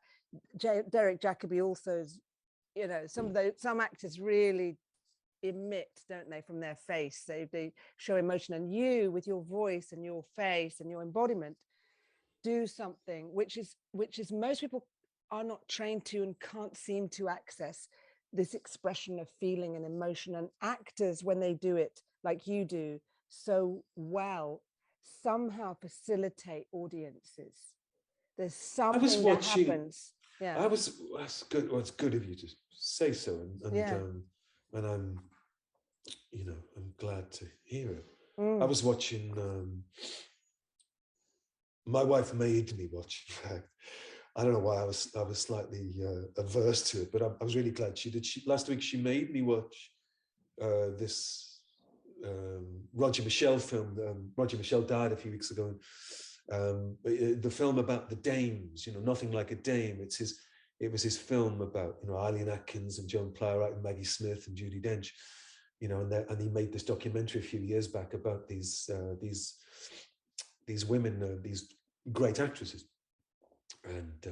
Derek Jacobi also is, you know, some actors really emit, don't they, from their face. They show emotion, and you, with your voice and your face and your embodiment, do something which is most people are not trained to and can't seem to access, this expression of feeling and emotion. And actors, when they do it like you do so well, somehow facilitate audiences. There's something that happens. Yeah, that's good. Well, it's good of you to say so, and I'm, you know, I'm glad to hear it. I was watching. My wife made me watch. In fact, I don't know why I was slightly averse to it, but I was really glad she did. Last week she made me watch this Roger Michell film. Roger Michell died a few weeks ago. The film about the dames, you know, Nothing Like a Dame. It was his film about, you know, Eileen Atkins and Joan Plowright and Maggie Smith and Judi Dench, you know, and he made this documentary a few years back about these women, these great actresses. And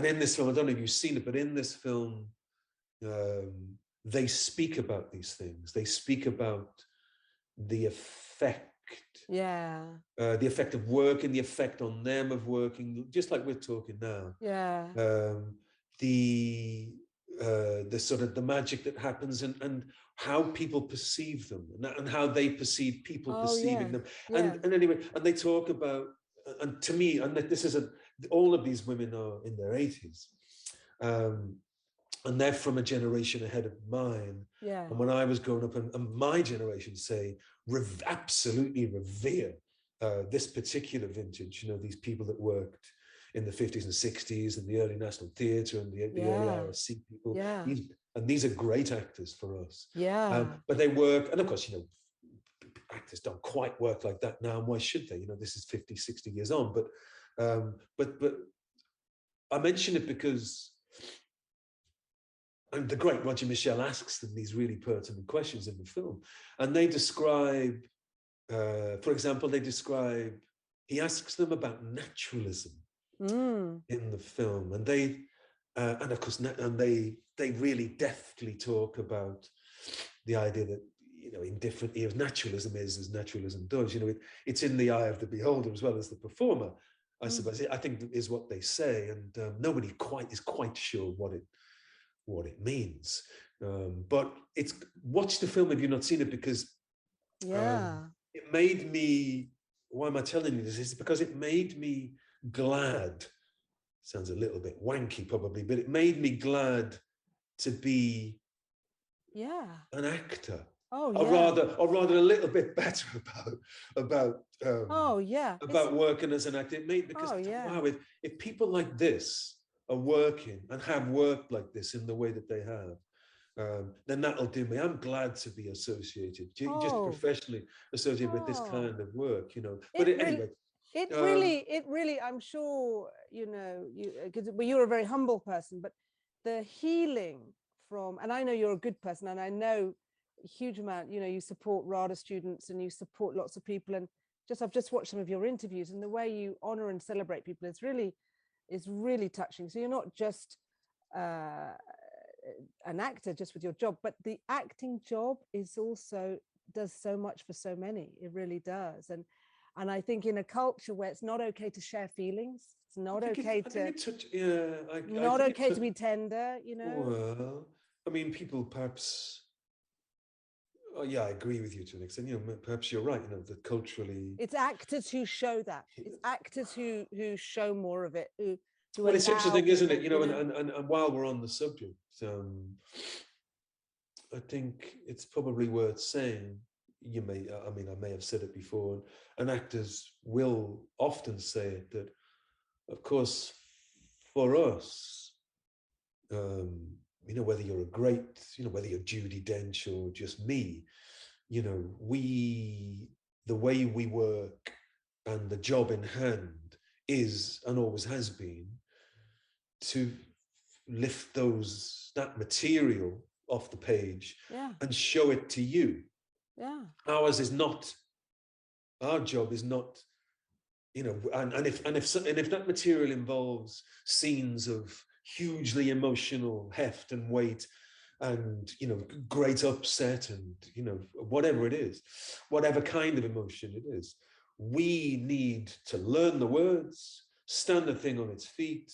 in this film, I don't know if you've seen it, but in this film, they speak about these things. They speak about the effect, the effect of working, the effect on them of working, just like we're talking now. The sort of the magic that happens and how people perceive them and how they perceive people perceiving them. And anyway, and they talk about, and to me, and this is all of these women are in their 80s. And they're from a generation ahead of mine. And when I was growing up, and my generation say, absolutely revere this particular vintage, you know, these people that worked in the 50s and 60s and the early National Theatre and the early RSC people. These are great actors for us. But they work, and of course, you know, actors don't quite work like that now, and why should they? You know, this is 50, 60 years on. But I mention it because and the great Roger Michell asks them these really pertinent questions in the film. And they describe, for example, he asks them about naturalism in the film. And they really deftly talk about the idea that, in different eras, naturalism is as naturalism does. It's in the eye of the beholder as well as the performer, I suppose. I think is what they say, and nobody is quite sure what it means. But watch the film if you've not seen it, because it made me. Why am I telling you this? It's because it made me glad. Sounds a little bit wanky, probably, but it made me glad to be an actor. Or rather a little bit better about working as an actor. It made, because wow, if people like this are working and have worked like this in the way that they have, then that'll do me. I'm glad to be associated, just professionally associated with this kind of work, But anyway. It really, I'm sure, because you're a very humble person, but the healing from, and I know you're a good person, and I know a huge amount, you support RADA students and you support lots of people, and I've just watched some of your interviews, and the way you honor and celebrate people is really touching. So you're not just an actor just with your job, but the acting job does so much for so many. It really does. And I think in a culture where it's not okay to share feelings, it's not okay to be tender, Well, I mean, people perhaps. Oh, yeah, I agree with you to an extent. Perhaps you're right. That culturally, it's actors who show that. It's actors who show more of it. Well, it's interesting, isn't it? And while we're on the subject, I think it's probably worth saying. I may have said it before, and actors will often say it, that, of course, for us, whether you're a great, whether you're Judi Dench or just me, the way we work and the job in hand is, and always has been, to lift that material off the page and show it to you. Our job is not, and if that material involves scenes of hugely emotional heft and weight, and great upset, and whatever it is, whatever kind of emotion it is, we need to learn the words, stand the thing on its feet,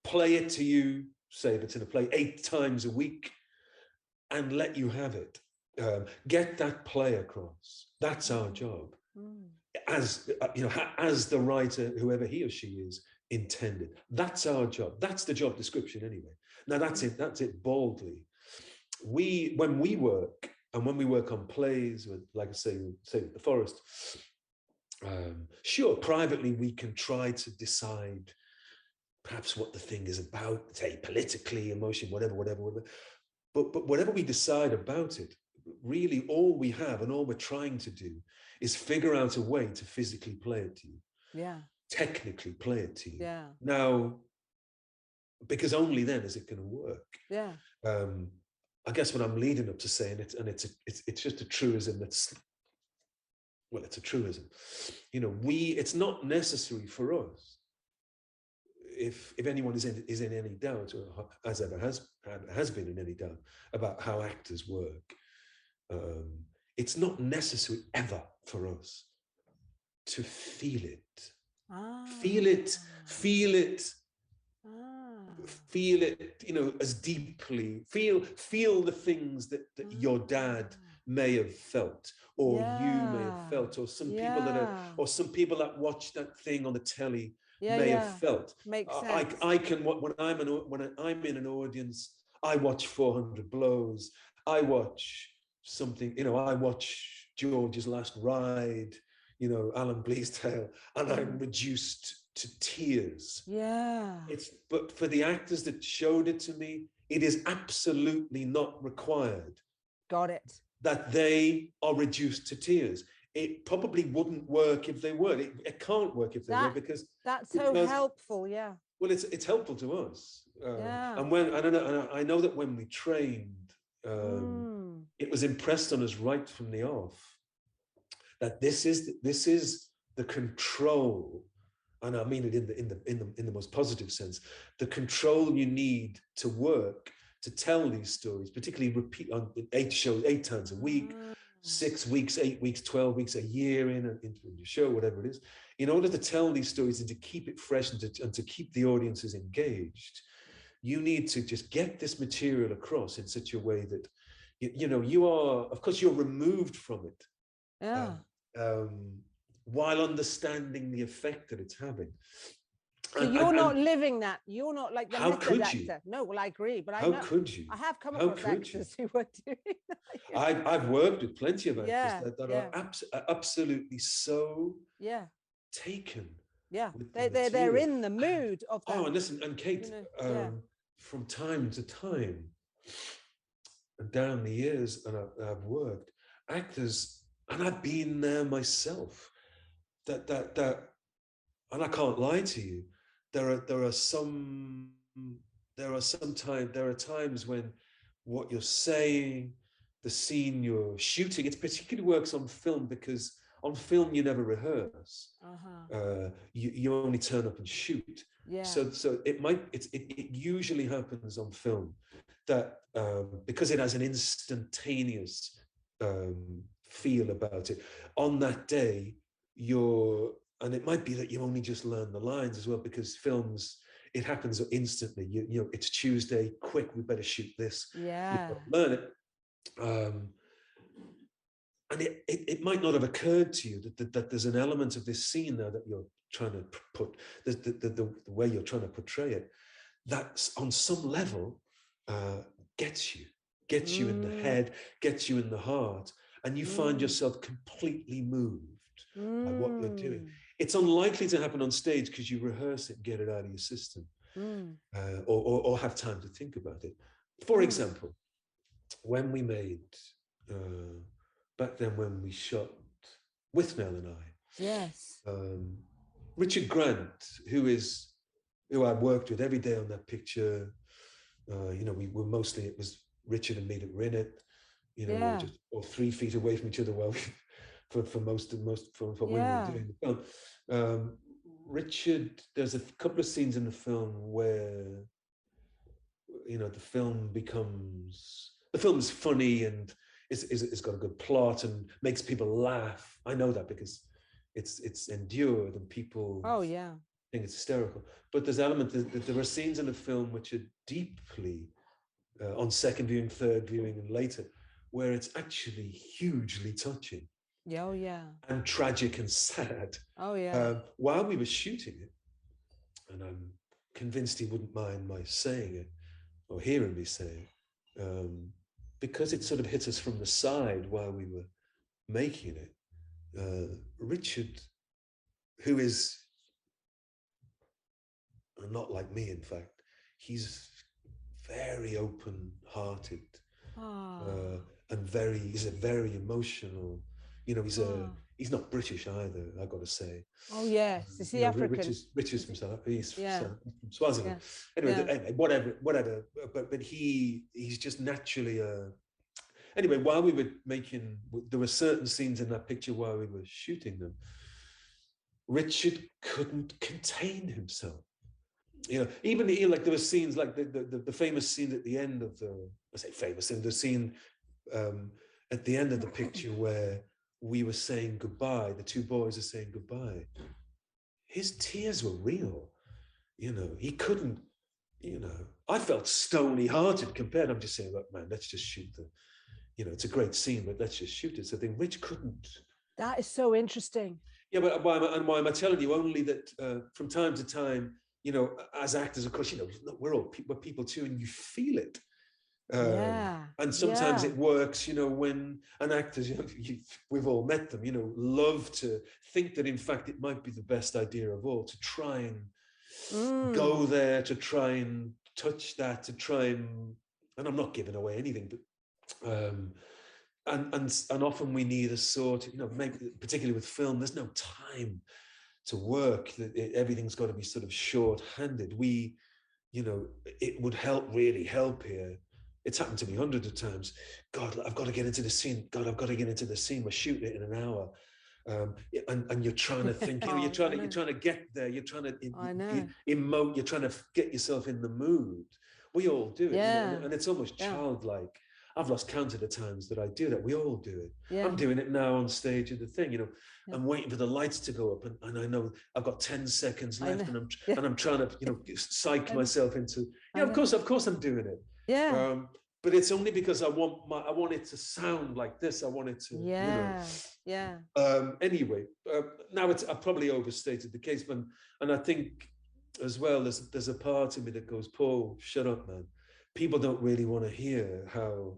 play it to you, say if it's in a play, 8 times a week, and let you have it. Get that play across. That's our job. As the writer, whoever he or she is, intended. That's our job. That's the job description anyway. Now that's it baldly. When we work on plays, with, like I say with The Forest, sure, privately we can try to decide perhaps what the thing is about, say politically, emotion, whatever. But whatever we decide about it, really all we have and all we're trying to do is figure out a way to physically play it to you. Technically play it to you. Now, because only then is it going to work. I guess what I'm leading up to saying it, and it's just a truism it's a truism. It's not necessary for us, if anyone is in any doubt, or as ever has been in any doubt about how actors work, it's not necessary ever for us to feel it. Feel it, as deeply. Feel the things that your dad may have felt, or you may have felt, or some people that watch that thing on the telly may have felt. Makes sense. I can, when I'm in an audience, I watch 400 Blows. I watch something, I watch George's Last Ride, Alan Bleasdale, and I'm reduced to tears. But for the actors that showed it to me, it is absolutely not required. Got it. That they are reduced to tears. It probably wouldn't work if they weren't. It can't work if they were, because that's so helpful. Well, it's helpful to us. And I know that when we trained, it was impressed on us right from the off that this is the control, and I mean it in the most positive sense, the control you need to work, to tell these stories, particularly repeat on 8 shows 8 times a week, 6 weeks, 8 weeks, 12 weeks, a year into your show, whatever it is, in order to tell these stories and to keep it fresh and to keep the audiences engaged, you need to just get this material across in such a way that, you are, of course, you're removed from it. Yeah. While understanding the effect that it's having. So you're not living that. You're not like the method actor. You? No, well, I agree, but how could you? I have come across actors who were doing that. I've worked with plenty of actors that are absolutely so taken. Yeah, they're in the mood of that. Oh, and listen, and Cate, from time to time, and down the years, and I've worked, actors, and I've been there myself, that and I can't lie to you, there are times when what you're saying, the scene you're shooting, it particularly works on film, because on film you never rehearse. You only turn up and shoot. So it usually happens on film that because it has an instantaneous feel about it. On that day, and it might be that you only just learn the lines as well, because films, it happens instantly. You know, it's Tuesday, quick, we better shoot this. Yeah. Learn it. And it might not have occurred to you that there's an element of this scene now that you're trying to put, the way you're trying to portray it, that's on some level gets you in the head, gets you in the heart, and you find yourself completely moved by what you're doing. It's unlikely to happen on stage because you rehearse it and get it out of your system, or have time to think about it. For example, when we made, back then when we shot Withnail and I, yes, Richard Grant, who I worked with every day on that picture, we were mostly, it was Richard and me that were in it, we were just 3 feet away from each other while for most when we were doing the film. Richard, there's a couple of scenes in the film where, the film is funny and it's got a good plot and makes people laugh. I know that because it's endured and people think it's hysterical. But there's elements, there are scenes in the film which are deeply, on second viewing, third viewing and later, where it's actually hugely touching. Oh, yeah. And tragic and sad. Oh, yeah. While we were shooting it, and I'm convinced he wouldn't mind my saying it, or hearing me say it, because it sort of hit us from the side while we were making it. Richard, who is not like me, in fact, he's very open-hearted, and he's a very emotional. He's not British either, I got to say. Oh yes, is he African? Richard's from Swaziland. Yeah. Anyway, whatever. But he's just naturally Anyway, while we were making, there were certain scenes in that picture while we were shooting them. Richard couldn't contain himself. Even like there were scenes like the famous scene at the end of the scene at the end of the picture where we were saying goodbye, the two boys are saying goodbye. His tears were real. He couldn't, I felt stony hearted compared. I'm just saying, look, man, let's just shoot it's a great scene, but let's just shoot it. So I think Rich couldn't. That is so interesting. Yeah, but why am I telling you? Only that from time to time, as actors, of course, we're people too, and you feel it. And sometimes it works, when an actor, we've all met them, love to think that in fact it might be the best idea of all to try and go there, to try and touch that, to try and I'm not giving away anything, but and often we need a sort, maybe particularly with film, there's no time to work. Everything's got to be sort of short-handed. It would really help here. It's happened to me hundreds of times. God, I've got to get into the scene. We're shooting it in an hour. And you're trying to think, you're trying to get there. You're trying to emote. You're trying to get yourself in the mood. We all do it, and it's almost childlike. I've lost count of the times that I do that. We all do it. Yeah. I'm doing it now on stage at the thing, you know. Yeah. I'm waiting for the lights to go up, and I know I've got 10 seconds left, and I'm trying to, you know, psych myself into, yeah, of course I'm doing it. Yeah. But it's only because I want it to sound like this. I want it to, you know. Yeah. Anyway, now I've probably overstated the case, but and I think as well, there's a part of me that goes, Paul, shut up, man. People don't really want to hear how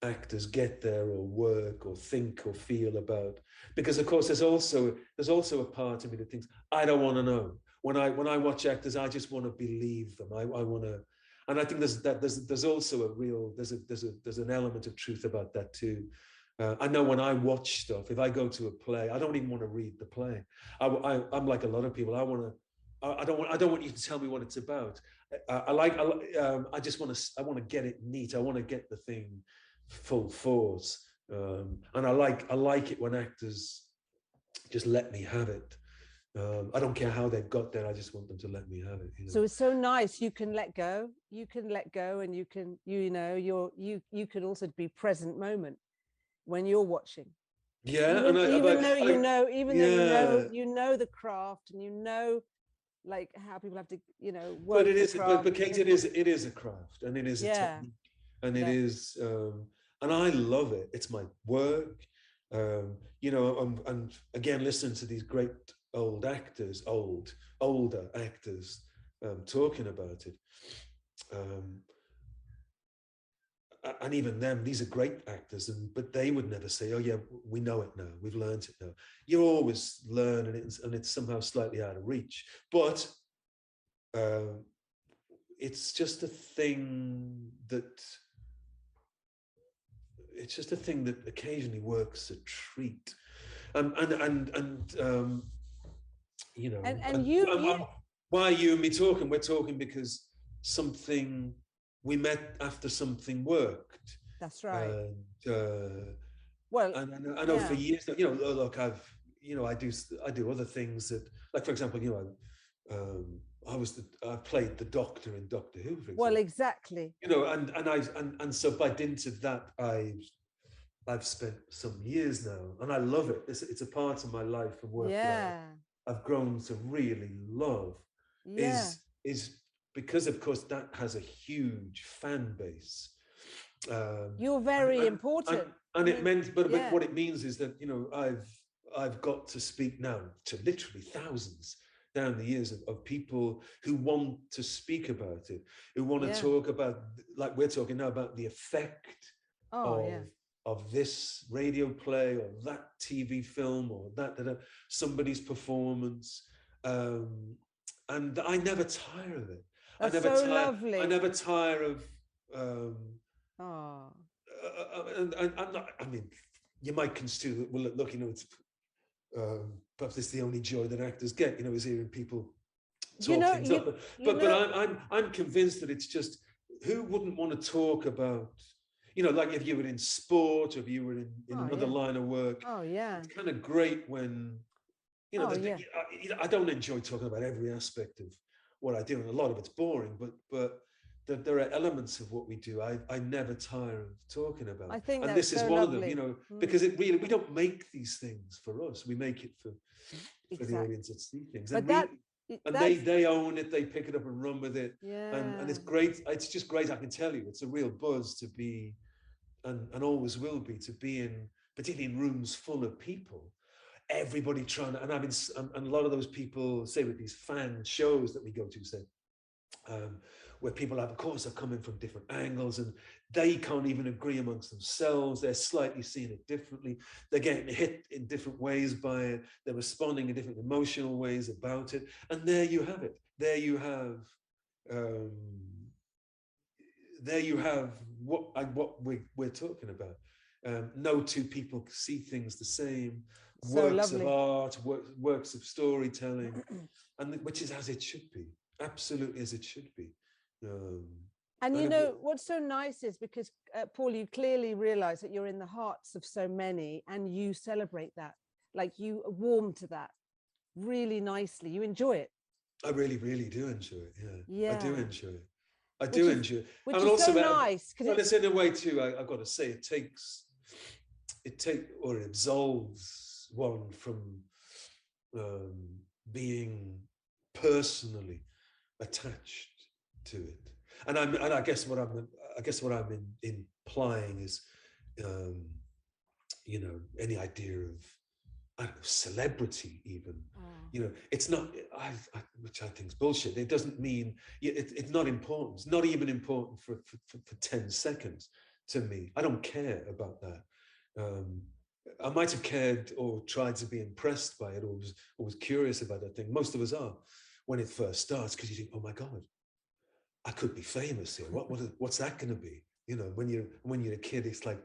actors get there or work or think or feel about, because of course there's also a part of me that thinks I don't want to know. When I watch actors, I just want to believe them. I want to, and I think there's also a real there's an element of truth about that too. I know when I watch stuff, if I go to a play, I don't even want to read the play. I'm like a lot of people. I don't want you to tell me what it's about. I want to get it neat. I want to get the thing full force. And I like it when actors just let me have it. I don't care how they've got there. I just want them to let me have it. You know? So it's so nice. You can let go. You can let go, and you can, you know, you can also be present moment when you're watching. Yeah, even though you know the craft, and you know, like, how people have to, you know, work. But it is, but Cate, it is a craft, and it is a technique, and it is, and I love it. It's my work, you know. And again, listening to these great older actors, talking about it, and even them, these are great actors, but they would never say, "Oh yeah, we know it now. We've learned it now." You always learn, and it's somehow slightly out of reach. But it's just a thing that occasionally works a treat, and you know, why are you and me talking? We're talking because something. We met after something worked. That's right. Well, and I know for years, you know, look, I do other things that, like, for example, you know, I played the Doctor in Doctor Who, for example. Well, exactly. You know, and so by dint of that, I've spent some years now, and I love it. It's a part of my life and work that I've grown to really love. Is because, of course, that has a huge fan base. You're very important, and it meant, but what it means is that, you know, I've got to speak now to literally thousands down the years of people who want to speak about it, who want to talk about, like we're talking now, about the effect of this radio play or that TV film or that somebody's performance, and I never tire of it. That's so lovely. I never tire of. And I'm not. I mean, you might construe it. Well, look, you know, it's perhaps it's the only joy that actors get. You know, is hearing people talk things up. But I'm convinced that it's just, who wouldn't want to talk about, you know, like if you were in sport or if you were in another line of work. Oh yeah. It's kind of great when, you know, I don't enjoy talking about every aspect of what I do, and a lot of it's boring, but there are elements of what we do I never tire of talking about. I think, and this is one of them, you know, because it really, we don't make these things for us. We make it for the audience that see things. But and they own it, they pick it up and run with it. And it's great. It's just great. I can tell you, it's a real buzz to be, and always will be, to be in, particularly in rooms full of people. Everybody trying to, and a lot of those people, say with these fan shows that we go to, say, where people have, of course, are coming from different angles, and they can't even agree amongst themselves. They're slightly seeing it differently. They're getting hit in different ways by it. They're responding in different emotional ways about it. And there you have it. There you have what we're talking about. No two people see things the same. So works lovely. of art, works of storytelling, and which is as it should be, absolutely as it should be. And you know what's so nice is because Paul, you clearly realize that you're in the hearts of so many, and you celebrate that, like you warm to that really nicely. You enjoy it. I really, really do enjoy it. Yeah, I do enjoy it. I do enjoy it. Which is so nice. But it's in a way too, I've got to say, it absolves one from being personally attached to it. And I guess what I'm implying is, you know, any idea of, I don't know, celebrity even. You know, it's not, which I think is bullshit. It doesn't mean, it's not important. It's not even important for 10 seconds to me. I don't care about that. I might have cared or tried to be impressed by it, or was curious about that thing. Most of us are when it first starts, because you think, oh my God, I could be famous here. What's that going to be? You know, when you're a kid, it's like,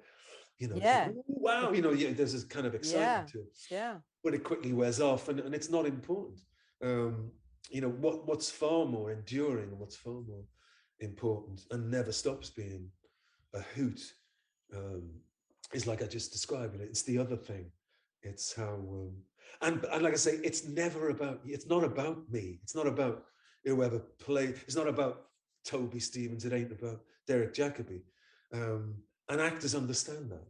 you know, yeah, like, wow, you know, there's this kind of excitement to it. Yeah. But it quickly wears off, and it's not important. You know, what's far more enduring and what's far more important and never stops being a hoot is, like I just described it. It's the other thing. It's how, and like I say, it's not about me. It's not about whoever played. It's not about Toby Stevens. It ain't about Derek Jacobi. And actors understand that,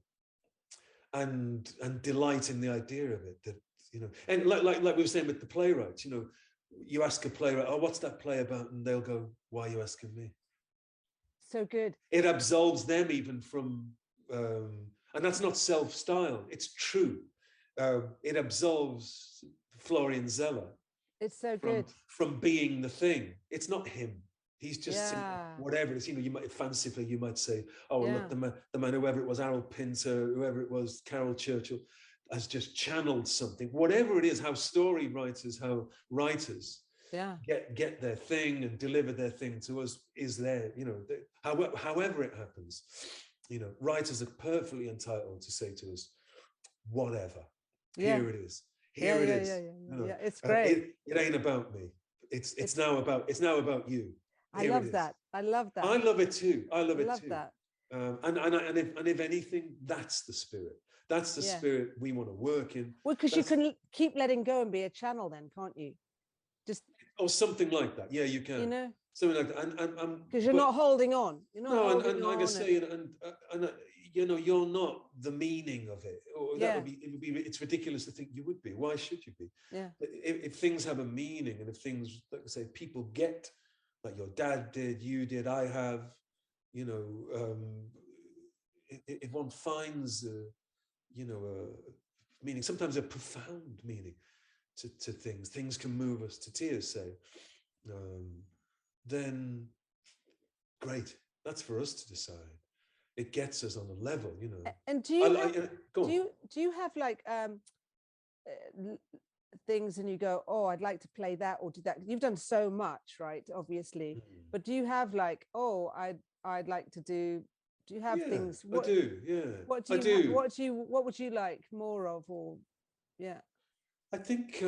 and delight in the idea of it. That, you know, and like we were saying with the playwrights, you know, you ask a playwright, oh, what's that play about? And they'll go, why are you asking me? So good. It absolves them even from, and that's not self-style, it's true. It absolves Florian Zeller. It's so good. From being the thing. It's not him. He's just whatever it is. You know, you might fancifully, you might say, oh, well, look, the man, whoever it was, Harold Pinter, whoever it was, Carol Churchill, has just channeled something. Whatever it is, how story writers, how writers get their thing and deliver their thing to us is there. You know, however it happens, you know, writers are perfectly entitled to say to us, whatever. Here it is. Here it is. You know, it's great. It ain't about me. It's now about you. I love that. I love that. I love it too. I love that. And if anything, that's the spirit. That's the spirit we want to work in. Well, because you can keep letting go and be a channel, then, can't you? Just or something like that. Yeah, you can. You know, something like that. And because you're not holding on. You're not holding on. And like I say, and you know, you're not the meaning of it. Or that would be. It's ridiculous to think you would be. Why should you be? Yeah. If things have a meaning, and if things, like I say, people get. Like your dad did, you did, I have, you know, if one finds, you know, a meaning, sometimes a profound meaning to things can move us to tears, say, then great, that's for us to decide. It gets us on a level, you know. And do you have like things and you go, oh, I'd like to play that or do that? You've done so much, right? Obviously, but do you have like, oh, I'd like to do you have things? I do, yeah. What would you like more of? Or I think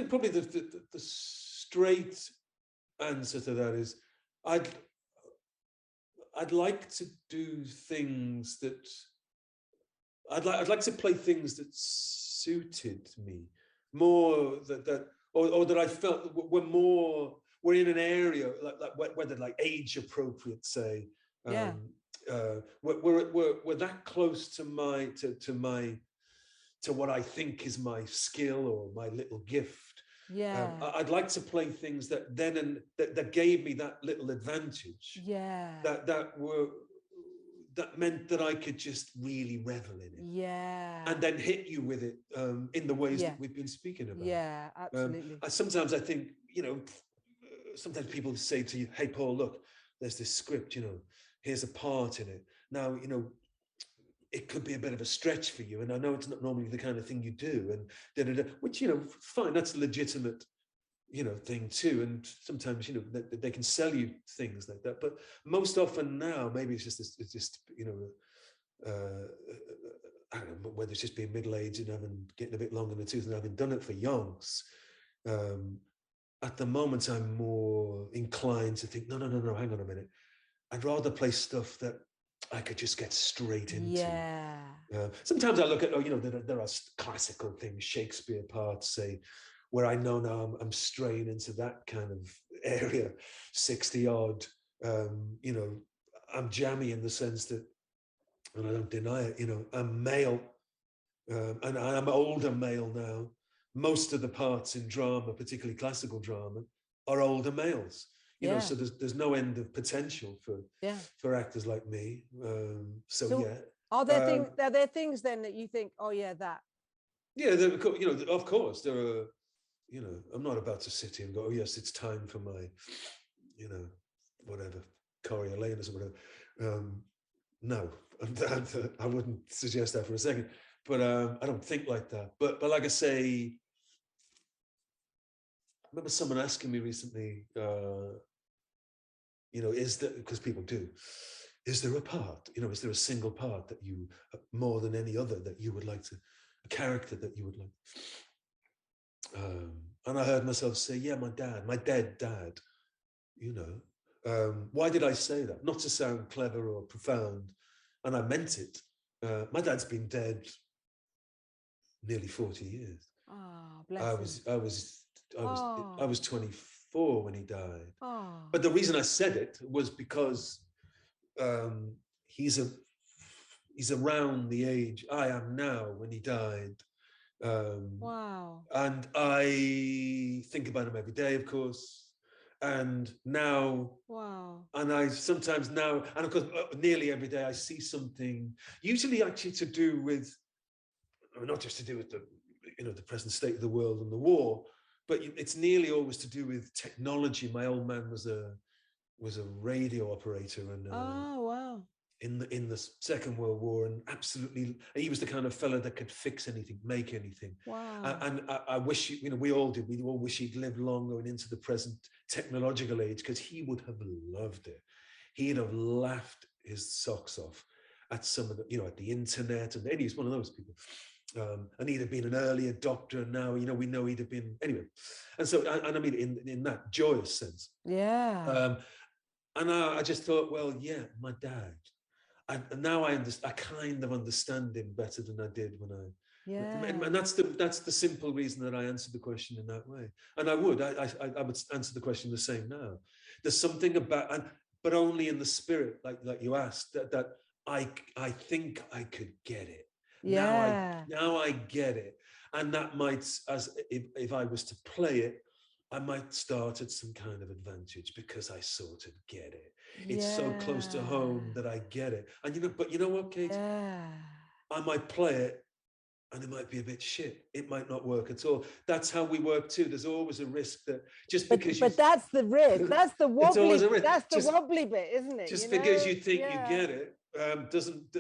probably the straight answer to that is I'd like to do things that I'd like to play things that suited me more, or that I felt were in an area like whether like age appropriate, say, were that close to what I think is my skill or my little gift. I'd like to play things that that gave me that little advantage. That meant that I could just really revel in it. And then hit you with it in the ways that we've been speaking about. Absolutely. Sometimes I think, you know, sometimes people say to you, hey, Paul, look, there's this script, you know, here's a part in it. Now, you know, it could be a bit of a stretch for you. And I know it's not normally the kind of thing you do. And which, you know, fine, that's a legitimate, you know, thing too. And sometimes, you know, they can sell you things like that. But most often now, maybe it's just you know, I don't know whether it's just being middle-aged and getting a bit long in the tooth and having done it for yonks. At the moment, I'm more inclined to think, no, hang on a minute. I'd rather play stuff that I could just get straight into. Sometimes I look at, you know, there are classical things, Shakespeare parts, say, where I know now I'm straying into that kind of area, 60 odd. You know, I'm jammy in the sense that, and I don't deny it, you know, I'm male, and I'm older male now. Most of the parts in drama, particularly classical drama, are older males. You know, so there's no end of potential for actors like me. So yeah. Are there things then that you think, oh yeah, that? Yeah, you know, of course there are. You know, I'm not about to sit here and go, oh yes, it's time for my, you know, whatever, Coriolanus or whatever. No, I wouldn't suggest that for a second. But I don't think like that. But like I say, I remember someone asking me recently, you know, is there, because people do, is there a part, you know, is there a single part that you, more than any other, that you would like to, a character that you would like? And I heard myself say, yeah, my dead dad, you know. Why did I say that? Not to sound clever or profound, and I meant it. My dad's been dead nearly 40 years. Oh, bless him. I was 24 when he died. Oh. But the reason I said it was because he's around the age I am now when he died. Wow. And I think about him every day, of course. And now, wow. And I sometimes now, and of course, nearly every day I see something, usually actually to do with, I mean, not just to do with the, you know, the present state of the world and the war, but it's nearly always to do with technology. My old man was a radio operator, and oh wow. In the Second World War, and absolutely, he was the kind of fellow that could fix anything, make anything. Wow. And I wish, you know, we all did. We all wish he'd lived longer and into the present technological age, because he would have loved it. He'd have laughed his socks off at some of the, you know, at the internet, and he's one of those people. And he'd have been an early adopter. Now, you know, we know he'd have been anyway. And so, and I mean, in that joyous sense. Yeah. And I just thought, well, yeah, my dad. And now I kind of understand him better than I did when I. Yeah. And that's the simple reason that I answered the question in that way. And I would answer the question the same now. There's something about, but only in the spirit, like you asked, that I think I could get it. Yeah. Now I get it. And that might, as if I was to play it, I might start at some kind of advantage because I sort of get it. It's so close to home that I get it. And you know what, Cate? Yeah. I might play it and it might be a bit shit. It might not work at all. That's how we work too. There's always a risk that but that's the risk. That's the wobbly. That's the wobbly bit, isn't it? Just because you think you get it,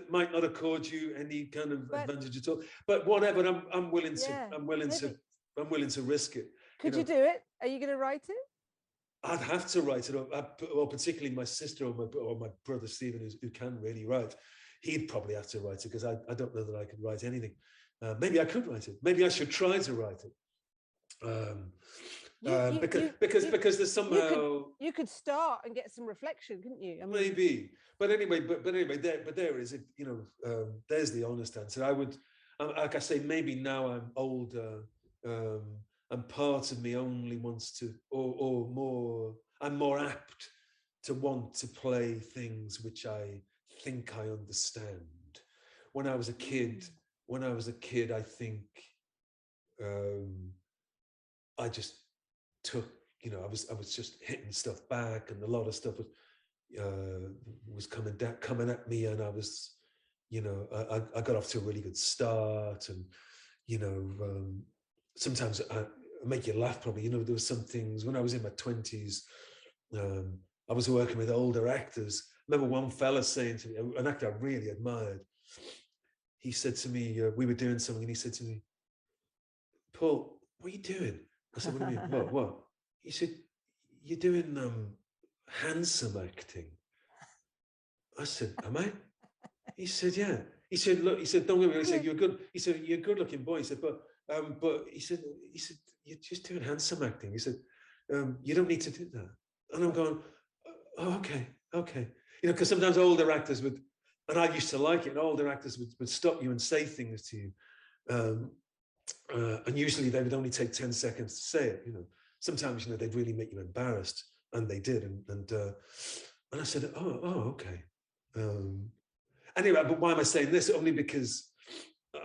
might not accord you any kind of advantage at all. But whatever, I'm willing to risk it. Could you do it? Are you going to write it? I'd have to write it, or particularly my sister or my brother Stephen, who can really write. He'd probably have to write it, because I don't know that I could write anything. Maybe I could write it. Maybe I should try to write it. Because there's somehow you could start and get some reflection, couldn't you? I mean, maybe. But anyway, there is it. You know, there's the honest answer. I would, like I say, maybe now I'm older. And part of me only wants to, or more, I'm more apt to want to play things which I think I understand. When I was a kid, I think I just took, you know, I was just hitting stuff back, and a lot of stuff was coming at me, and I was, you know, I got off to a really good start, and you know, sometimes I make you laugh probably. You know, there were some things when I was in my 20s. I was working with older actors. I remember one fella saying to me, an actor I really admired. He said to me, we were doing something, and he said to me, "Paul, what are you doing?" I said, "What do you mean? What?" He said, "You're doing handsome acting." I said, "Am I?" He said, "Yeah." He said, "Look," he said, "Don't get me wrong." He said, "You're good." He said, "You're a good-looking boy." He said, but he said, "You're just doing handsome acting." He said, "You don't need to do that." And I'm going, "Oh, okay. You know, because sometimes older actors would, and I used to like it, and older actors would stop you and say things to you. And usually they would only take 10 seconds to say it, you know. sometimes, you know, they'd really make you embarrassed, and they did. And I said, oh, okay. Anyway, but why am I saying this? Only because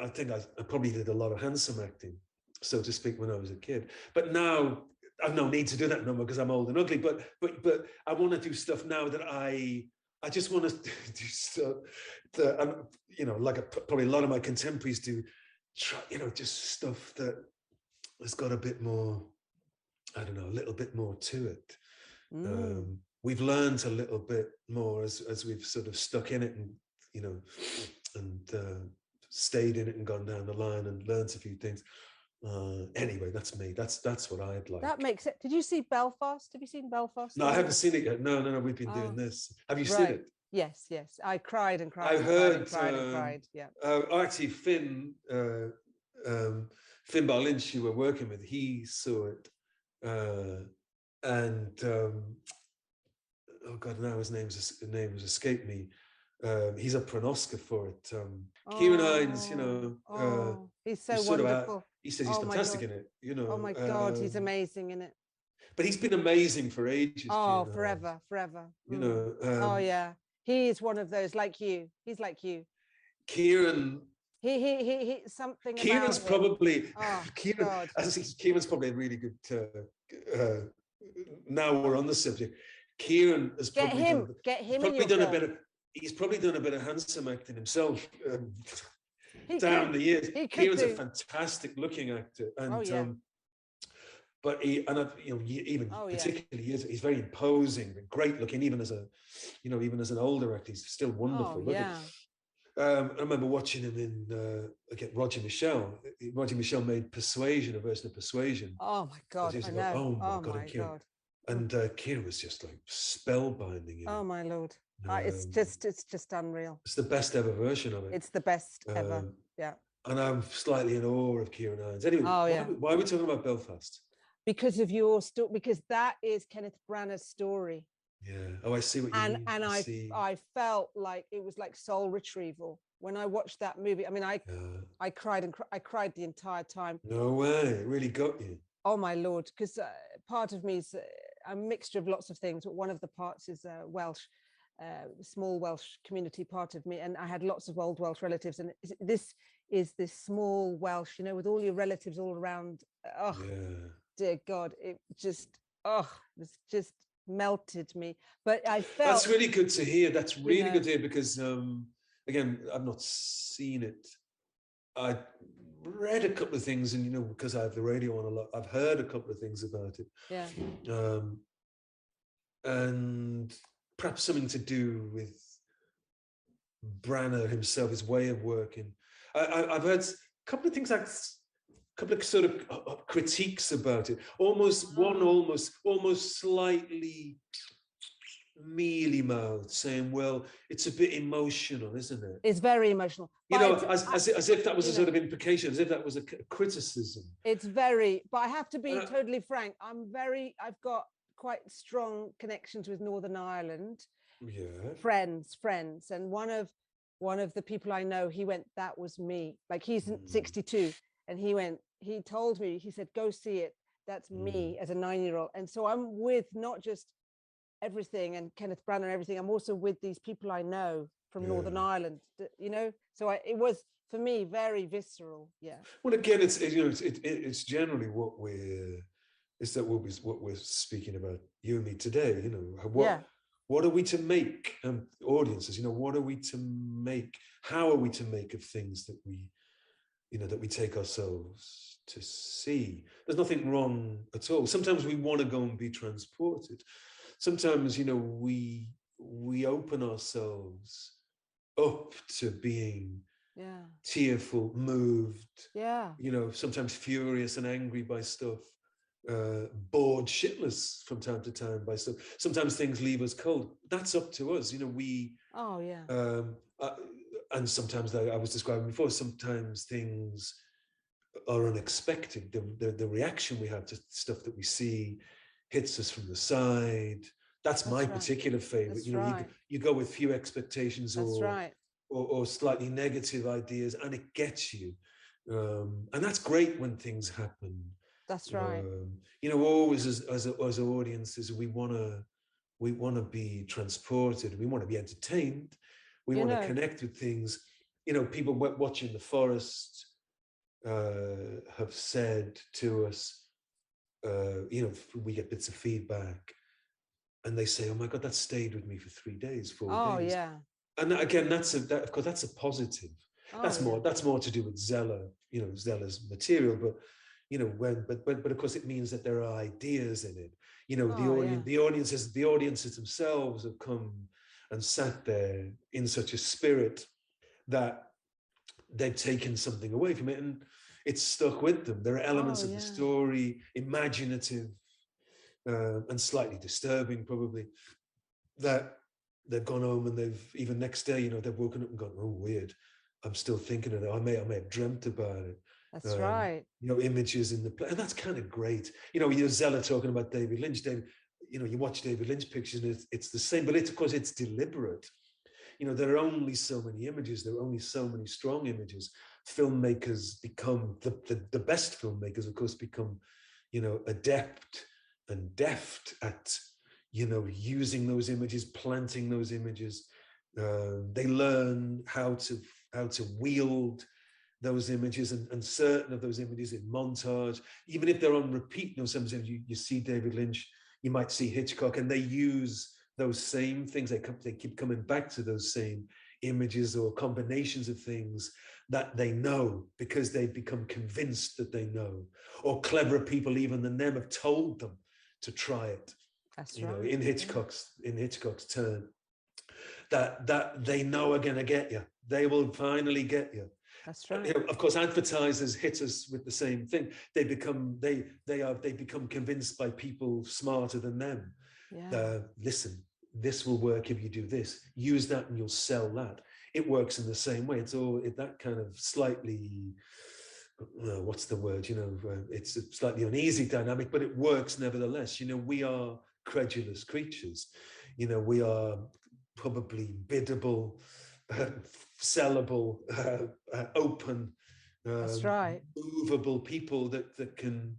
I think I probably did a lot of handsome acting, so to speak, when I was a kid. But now I've no need to do that no more because I'm old and ugly. But I want to do stuff now that I just want to do stuff that, you know, like probably a lot of my contemporaries do. Try, you know, just stuff that has got a bit more, I don't know, a little bit more to it. We've learned a little bit more as we've sort of stuck in it, and, you know, and stayed in it and gone down the line and learned a few things. Anyway, that's me. That's what I'd like. That makes it. Did you see Belfast? Have you seen Belfast? No, I haven't seen it yet. No. We've been doing this. Have you seen it? Yes. I cried and cried. I heard. Cried. Yeah. Actually, Finn Barlinch, you were working with, he saw it, and oh God, now his name has escaped me. He's up for an Oscar for it. Kieran Hines, you know, he's so wonderful. He says he's fantastic in it, you know. Oh my God, he's amazing in it. But he's been amazing for ages. Oh, forever. You know. Oh yeah, he is one of those, like you. He's like you. Kieran. He something. Kieran's about probably. Oh, Kieran. God. Kieran's probably a really good. Now we're on the subject. Kieran has probably done a bit of. He's probably done a bit of handsome acting himself down the years. Kieran's a fantastic looking actor, and but particularly he's very imposing, very great looking, even as an older actor, he's still wonderful looking. Yeah. I remember watching him in Roger Michell. Roger Michell made Persuasion, a version of Persuasion. Oh my God! I know. Oh my God! And Kieran was just like spellbinding. Oh my Lord! It's just unreal. It's the best ever version of it. It's the best ever. Yeah. And I'm slightly in awe of Kieran Hines. Anyway, why are we talking about Belfast? Because of your story. Because that is Kenneth Branagh's story. Yeah. Oh, I see what you mean. And I felt like it was like soul retrieval when I watched that movie. I mean, I cried I cried the entire time. No way! It really got you. Oh my Lord! Because part of me is a mixture of lots of things, but one of the parts is Welsh. Small Welsh community part of me, and I had lots of old Welsh relatives, and this is this small Welsh, you know, with all your relatives all around. Dear God, it just melted me. But I felt that's really good to hear. That's really good to hear, because again, I've not seen it. I read a couple of things, and because I have the radio on a lot, I've heard a couple of things about it. Yeah. And perhaps something to do with Branagh himself, his way of working. I've heard a couple of things, like a couple of sort of critiques about it. Almost slightly mealy-mouthed, saying, "Well, it's a bit emotional, isn't it?" It's very emotional. As if that was a sort of implication, as if that was a criticism. It's very. But I have to be totally frank. I've got quite strong connections with Northern Ireland. Yeah. Friends, and one of the people I know, he went, "That was me." Like, he's 62, and he told me, he said, "Go see it. That's me as a 9-year-old." And so I'm with not just everything and Kenneth Branagh and everything, I'm also with these people I know from Northern Ireland, so it was, for me, very visceral. Yeah. Well, again, it's generally what we're speaking about, you and me today. What are we to make, audiences? What are we to make? How are we to make of things that we take ourselves to see? There's nothing wrong at all. Sometimes we want to go and be transported. Sometimes, we open ourselves up to being tearful, moved, sometimes furious and angry by stuff, bored shitless from time to time by stuff. Sometimes things leave us cold. That's up to us. And sometimes, like I was describing before, sometimes things are unexpected. The reaction we have to stuff that we see hits us from the side. That's my particular favorite. You go with few expectations or slightly negative ideas, and it gets you. And that's great when things happen That's right. You know, always as audiences, we want to be transported. We want to be entertained. We want to connect with things. You know, people watching The Forest have said to us, you know, we get bits of feedback, and they say, "Oh my God, that stayed with me for 3 days, 4 days." Oh yeah. And again, of course, that's a positive. That's more to do with Zeller, you know, Zeller's material. But you know, but of course, it means that there are ideas in it. You know, the audiences themselves have come and sat there in such a spirit that they've taken something away from it, and it's stuck with them. There are elements of the story, imaginative and slightly disturbing, probably, that they've gone home and they've, even next day, you know, they've woken up and gone, "Oh, weird, I'm still thinking of it. I may have dreamt about it." That's right. You know, images in the play, and that's kind of great. You know, you're Zeller talking about David Lynch. You know, you watch David Lynch pictures and it's the same, but it's because it's deliberate. You know, there are only so many images. There are only so many strong images. Filmmakers become, the best filmmakers, of course, become, you know, adept and deft at, you know, using those images, planting those images. They learn how to wield those images, and certain of those images in montage, even if they're on repeat. You know, sometimes you see David Lynch, you might see Hitchcock, and they use those same things. They keep coming back to those same images or combinations of things that they know because they've become convinced that they know, or cleverer people even than them have told them to try it. That's right. Know, in Hitchcock's turn, that they know are going to get you. They will finally get you. That's right. You know, of course, advertisers hit us with the same thing. They become convinced by people smarter than them. Yeah. Listen, this will work if you do this. Use that, and you'll sell that. It works in the same way. It's all that kind of slightly, what's the word? You know, it's a slightly uneasy dynamic, but it works nevertheless. You know, we are credulous creatures. You know, we are probably biddable, sellable, open, that's right, movable people that can,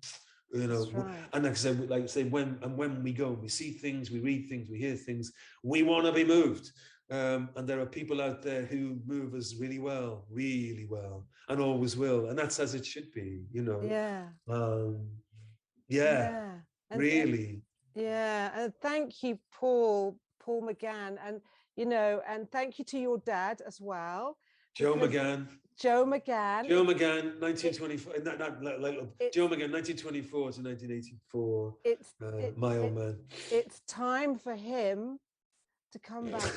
you know, right. And like I say, when we go and we see things, we read things, we hear things, we want to be moved. And there are people out there who move us really well, and always will. And that's as it should be, you know. Really. And thank you, Paul McGann. And, you know, and thank you to your dad as well. Joe McGann, 1924. Joe McGann, 1924 to 1984. My old man. It's time for him to come back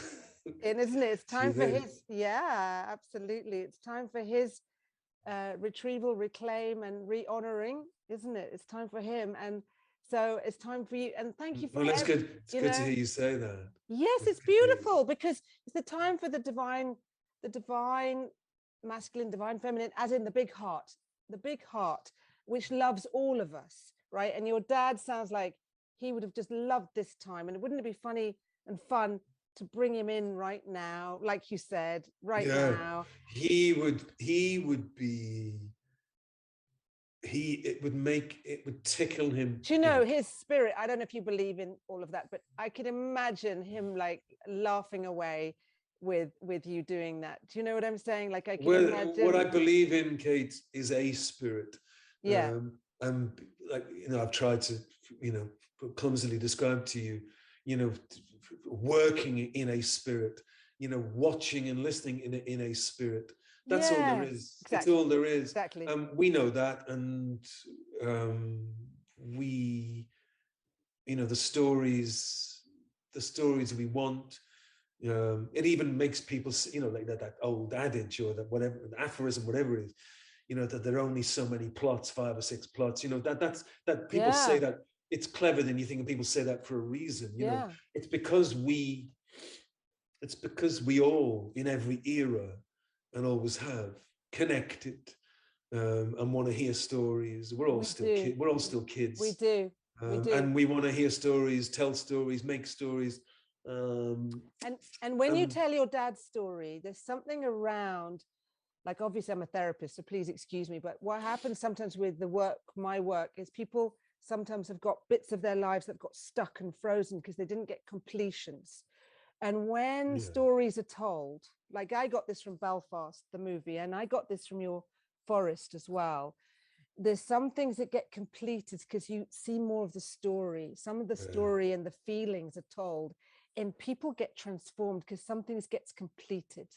in, isn't it? It's time for his, absolutely. It's time for his retrieval, reclaim, and re-honoring, isn't it? It's time for him. And so it's time for you. And thank you for it's good. It's good to hear you say that. Yes, it's beautiful, because it's the time for the divine masculine, divine feminine, as in the big heart, which loves all of us, right? And your dad sounds like he would have just loved this time. And wouldn't it be funny and fun to bring him in right now, like you said, now? It would tickle him. Do you know his spirit? I don't know if you believe in all of that, but I could imagine him like laughing away with you doing that. Do you know what I'm saying? Like, I can imagine. What I believe in, Cate, is a spirit. And like, you know, I've tried to, you know, clumsily describe to you, you know, working in a spirit, you know, watching and listening in a spirit. That's all there is. Exactly. It's all there is. Exactly. We know that, and we, you know, the stories we want. It even makes people, you know, like that old adage, or that whatever, an aphorism, whatever it is, you know, that there are only so many plots, 5 or 6 plots. You know, that people say that. It's clever than you think, and people say that for a reason. You know, it's because we all, in every era, and always have, connected, and want to hear stories. We're all still kids. We do. And we want to hear stories, tell stories, make stories. And when you tell your dad's story, there's something around like, obviously I'm a therapist, so please excuse me, but what happens sometimes with the work, my work, is people sometimes have got bits of their lives that got stuck and frozen because they didn't get completions. And when stories are told, like I got this from Belfast, the movie, and I got this from your Forest as well, there's some things that get completed because you see more of the story. Some of the story and the feelings are told, and people get transformed because something gets completed.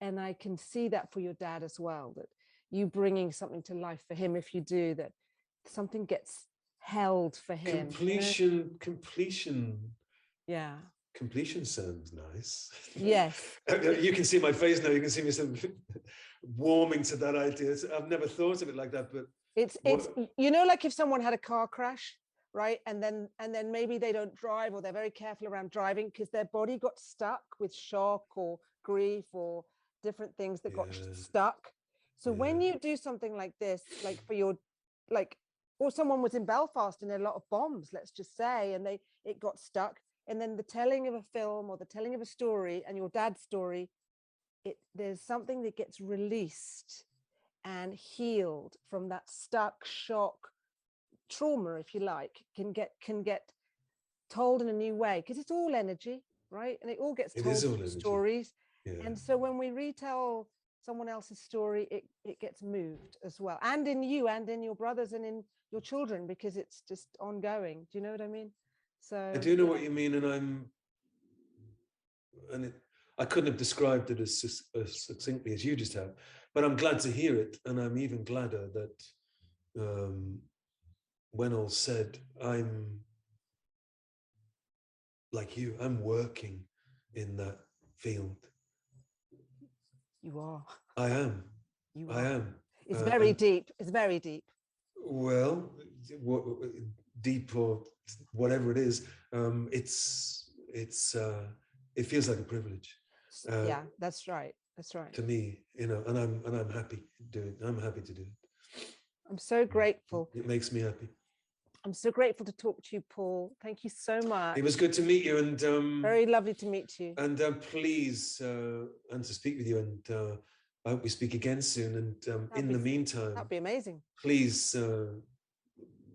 And I can see that for your dad as well, that you bringing something to life for him, if you do, that something gets held for him. Completion. Yeah. Completion sounds nice. Yes. You can see my face now. You can see me sort of warming to that idea. I've never thought of it like that, but it's you know, like if someone had a car crash, right, and then maybe they don't drive, or they're very careful around driving because their body got stuck with shock or grief or different things that got stuck. So when you do something like this, like for your, like, or someone was in Belfast and there are a lot of bombs, let's just say, and it got stuck, and then the telling of a film or the telling of a story, and your dad's story, there's something that gets released and healed from that stuck shock trauma, if you like, can get told in a new way, because it's all energy, right? And it all gets told in stories. And so when we retell someone else's story, it gets moved as well, and in you and in your brothers and in your children, because it's just ongoing. Do you know what I mean? So I do know what you mean, and I couldn't have described it as succinctly as you just have, but I'm glad to hear it, and I'm even gladder that when all's said, I'm like you, I'm working in that field. You are. I am. You I am. It's very deep. It's very deep. Well, deep or whatever it is, it feels like a privilege. Yeah, that's right. That's right. To me, you know, and I'm happy doing. I'm happy to do it. I'm so grateful. It makes me happy. I'm so grateful to talk to you, Paul. Thank you so much. It was good to meet you, and very lovely to meet you. And please, and to speak with you, and I hope we speak again soon. And in the meantime, that'd be amazing. Please,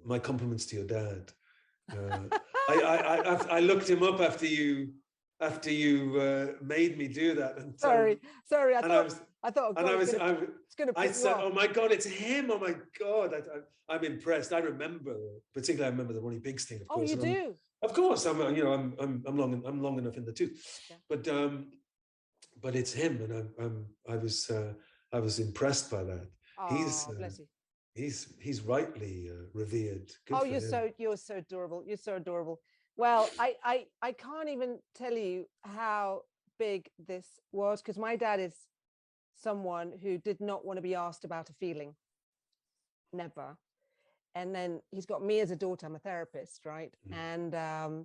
my compliments to your dad. I looked him up after you made me do that. And, sorry. I thought. I said, "Oh my God, it's him! Oh my God, I'm impressed." I remember the Ronnie Biggs thing. Of course. Oh, you do? Of course, I'm long enough in the tooth. Yeah. But it's him, and I was impressed by that. Oh, bless you. He's rightly revered. Good you're so adorable. You're so adorable. Well, I can't even tell you how big this was, because my dad is someone who did not want to be asked about a feeling. Never. And then he's got me as a daughter. I'm a therapist, right? Mm.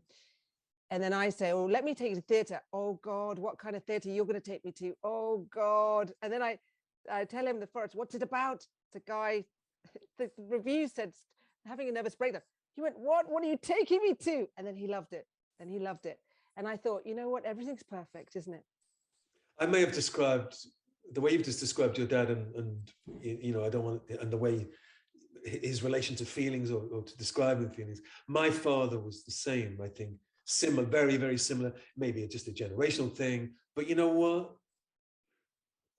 And then I say, "Oh, let me take you to theatre." "Oh God, what kind of theatre you're going to take me to?" "Oh God." And then I tell him the first, "What's it about?" The guy, the review said, "Having a nervous breakdown." He went, "What are you taking me to?" And then he loved it. And I thought, you know what? Everything's perfect, isn't it? I may have described the way you've just described your dad, and you know, I don't want, and the way his relation to feelings or to describing feelings. My father was the same, I think, similar, very, very similar, maybe just a generational thing. But you know what?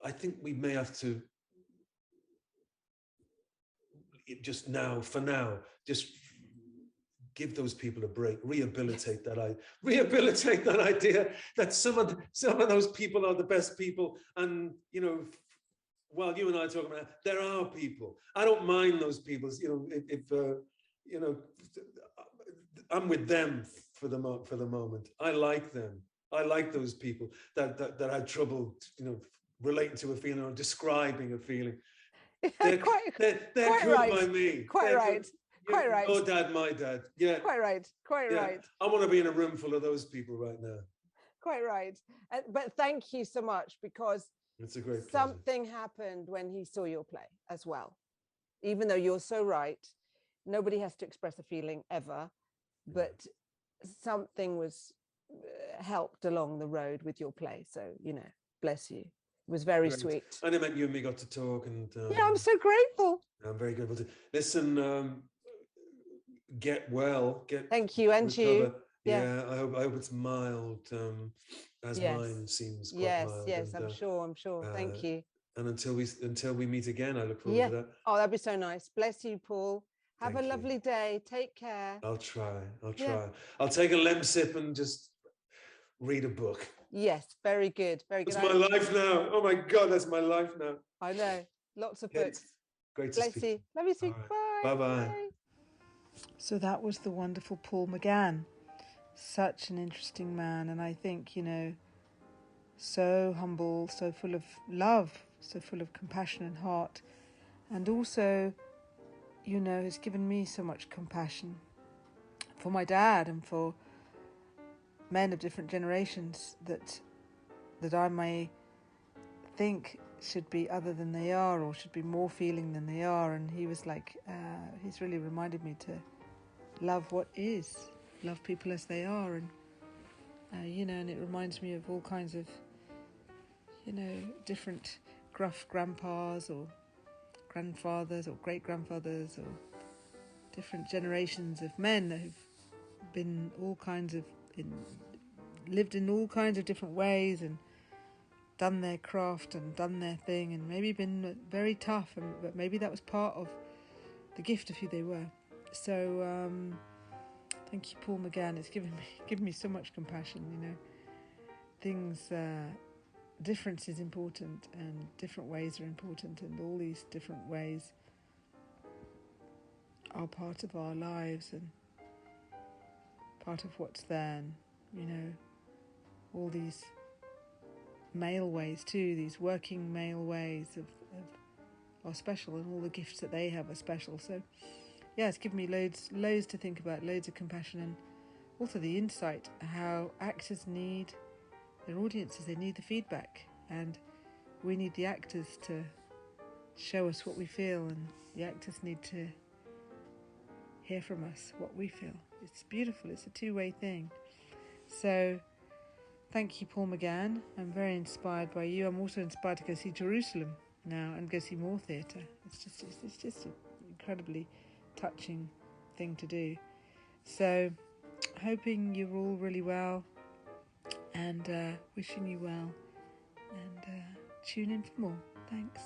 I think we may have to just now, for now, just give those people a break, rehabilitate that idea that some of those people are the best people. And, you know, while you and I are talking about, there are people. I don't mind those people. You know, if you know, I'm with them for the moment. I like them. I like those people that had trouble, you know, relating to a feeling or describing a feeling. They're cool right. by me. Quite right. Quite right. Your dad, my dad. Yeah. Quite right. Quite right. I want to be in a room full of those people right now. Quite right. But thank you so much, because it's a great something happened when he saw your play as well. Even though you're so right, nobody has to express a feeling ever, but something was helped along the road with your play. So, you know, bless you. was very sweet. And it meant you and me got to talk, and yeah, I'm so grateful. I'm very grateful to listen. Get well. Thank you, and recover. you. Yeah, I hope it's mild, as mine seems quite mild. Yes, and, I'm sure. Thank you. And until we meet again, I look forward to that. Oh, that'd be so nice. Bless you, Paul. Have a lovely day. Take care. I'll try. I'll take a lemsip and just read a book. Yes, very good. Very good. That's my life now. Oh my God, that's my life now. I know. Lots of books. Great to Bless you. Love you too. Right. Bye. So that was the wonderful Paul McGann. Such an interesting man, and I think, so humble, so full of love, so full of compassion and heart, and also, has given me so much compassion for my dad and for men of different generations that I may think should be other than they are, or should be more feeling than they are. And he was like, he's really reminded me to love what is, love people as they are, and and it reminds me of all kinds of different gruff grandpas or grandfathers or great grandfathers, or different generations of men that have been lived in all kinds of different ways and done their craft and done their thing, and maybe been very tough, but maybe that was part of the gift of who they were. So thank you, Paul McGann. It's given me so much compassion. Difference is important, and different ways are important, and all these different ways are part of our lives and part of what's there. And, all these male ways too, these working male ways are special, and all the gifts that they have are special. So yeah, it's given me loads to think about, loads of compassion, and also the insight how actors need their audiences. They need the feedback, and we need the actors to show us what we feel, and the actors need to hear from us what we feel. It's beautiful. It's a two-way thing. So thank you, Paul McGann. I'm very inspired by you. I'm also inspired to go see Jerusalem now and go see more theatre. It's just an incredibly touching thing to do. So hoping you're all really well, and wishing you well, and tune in for more. Thanks.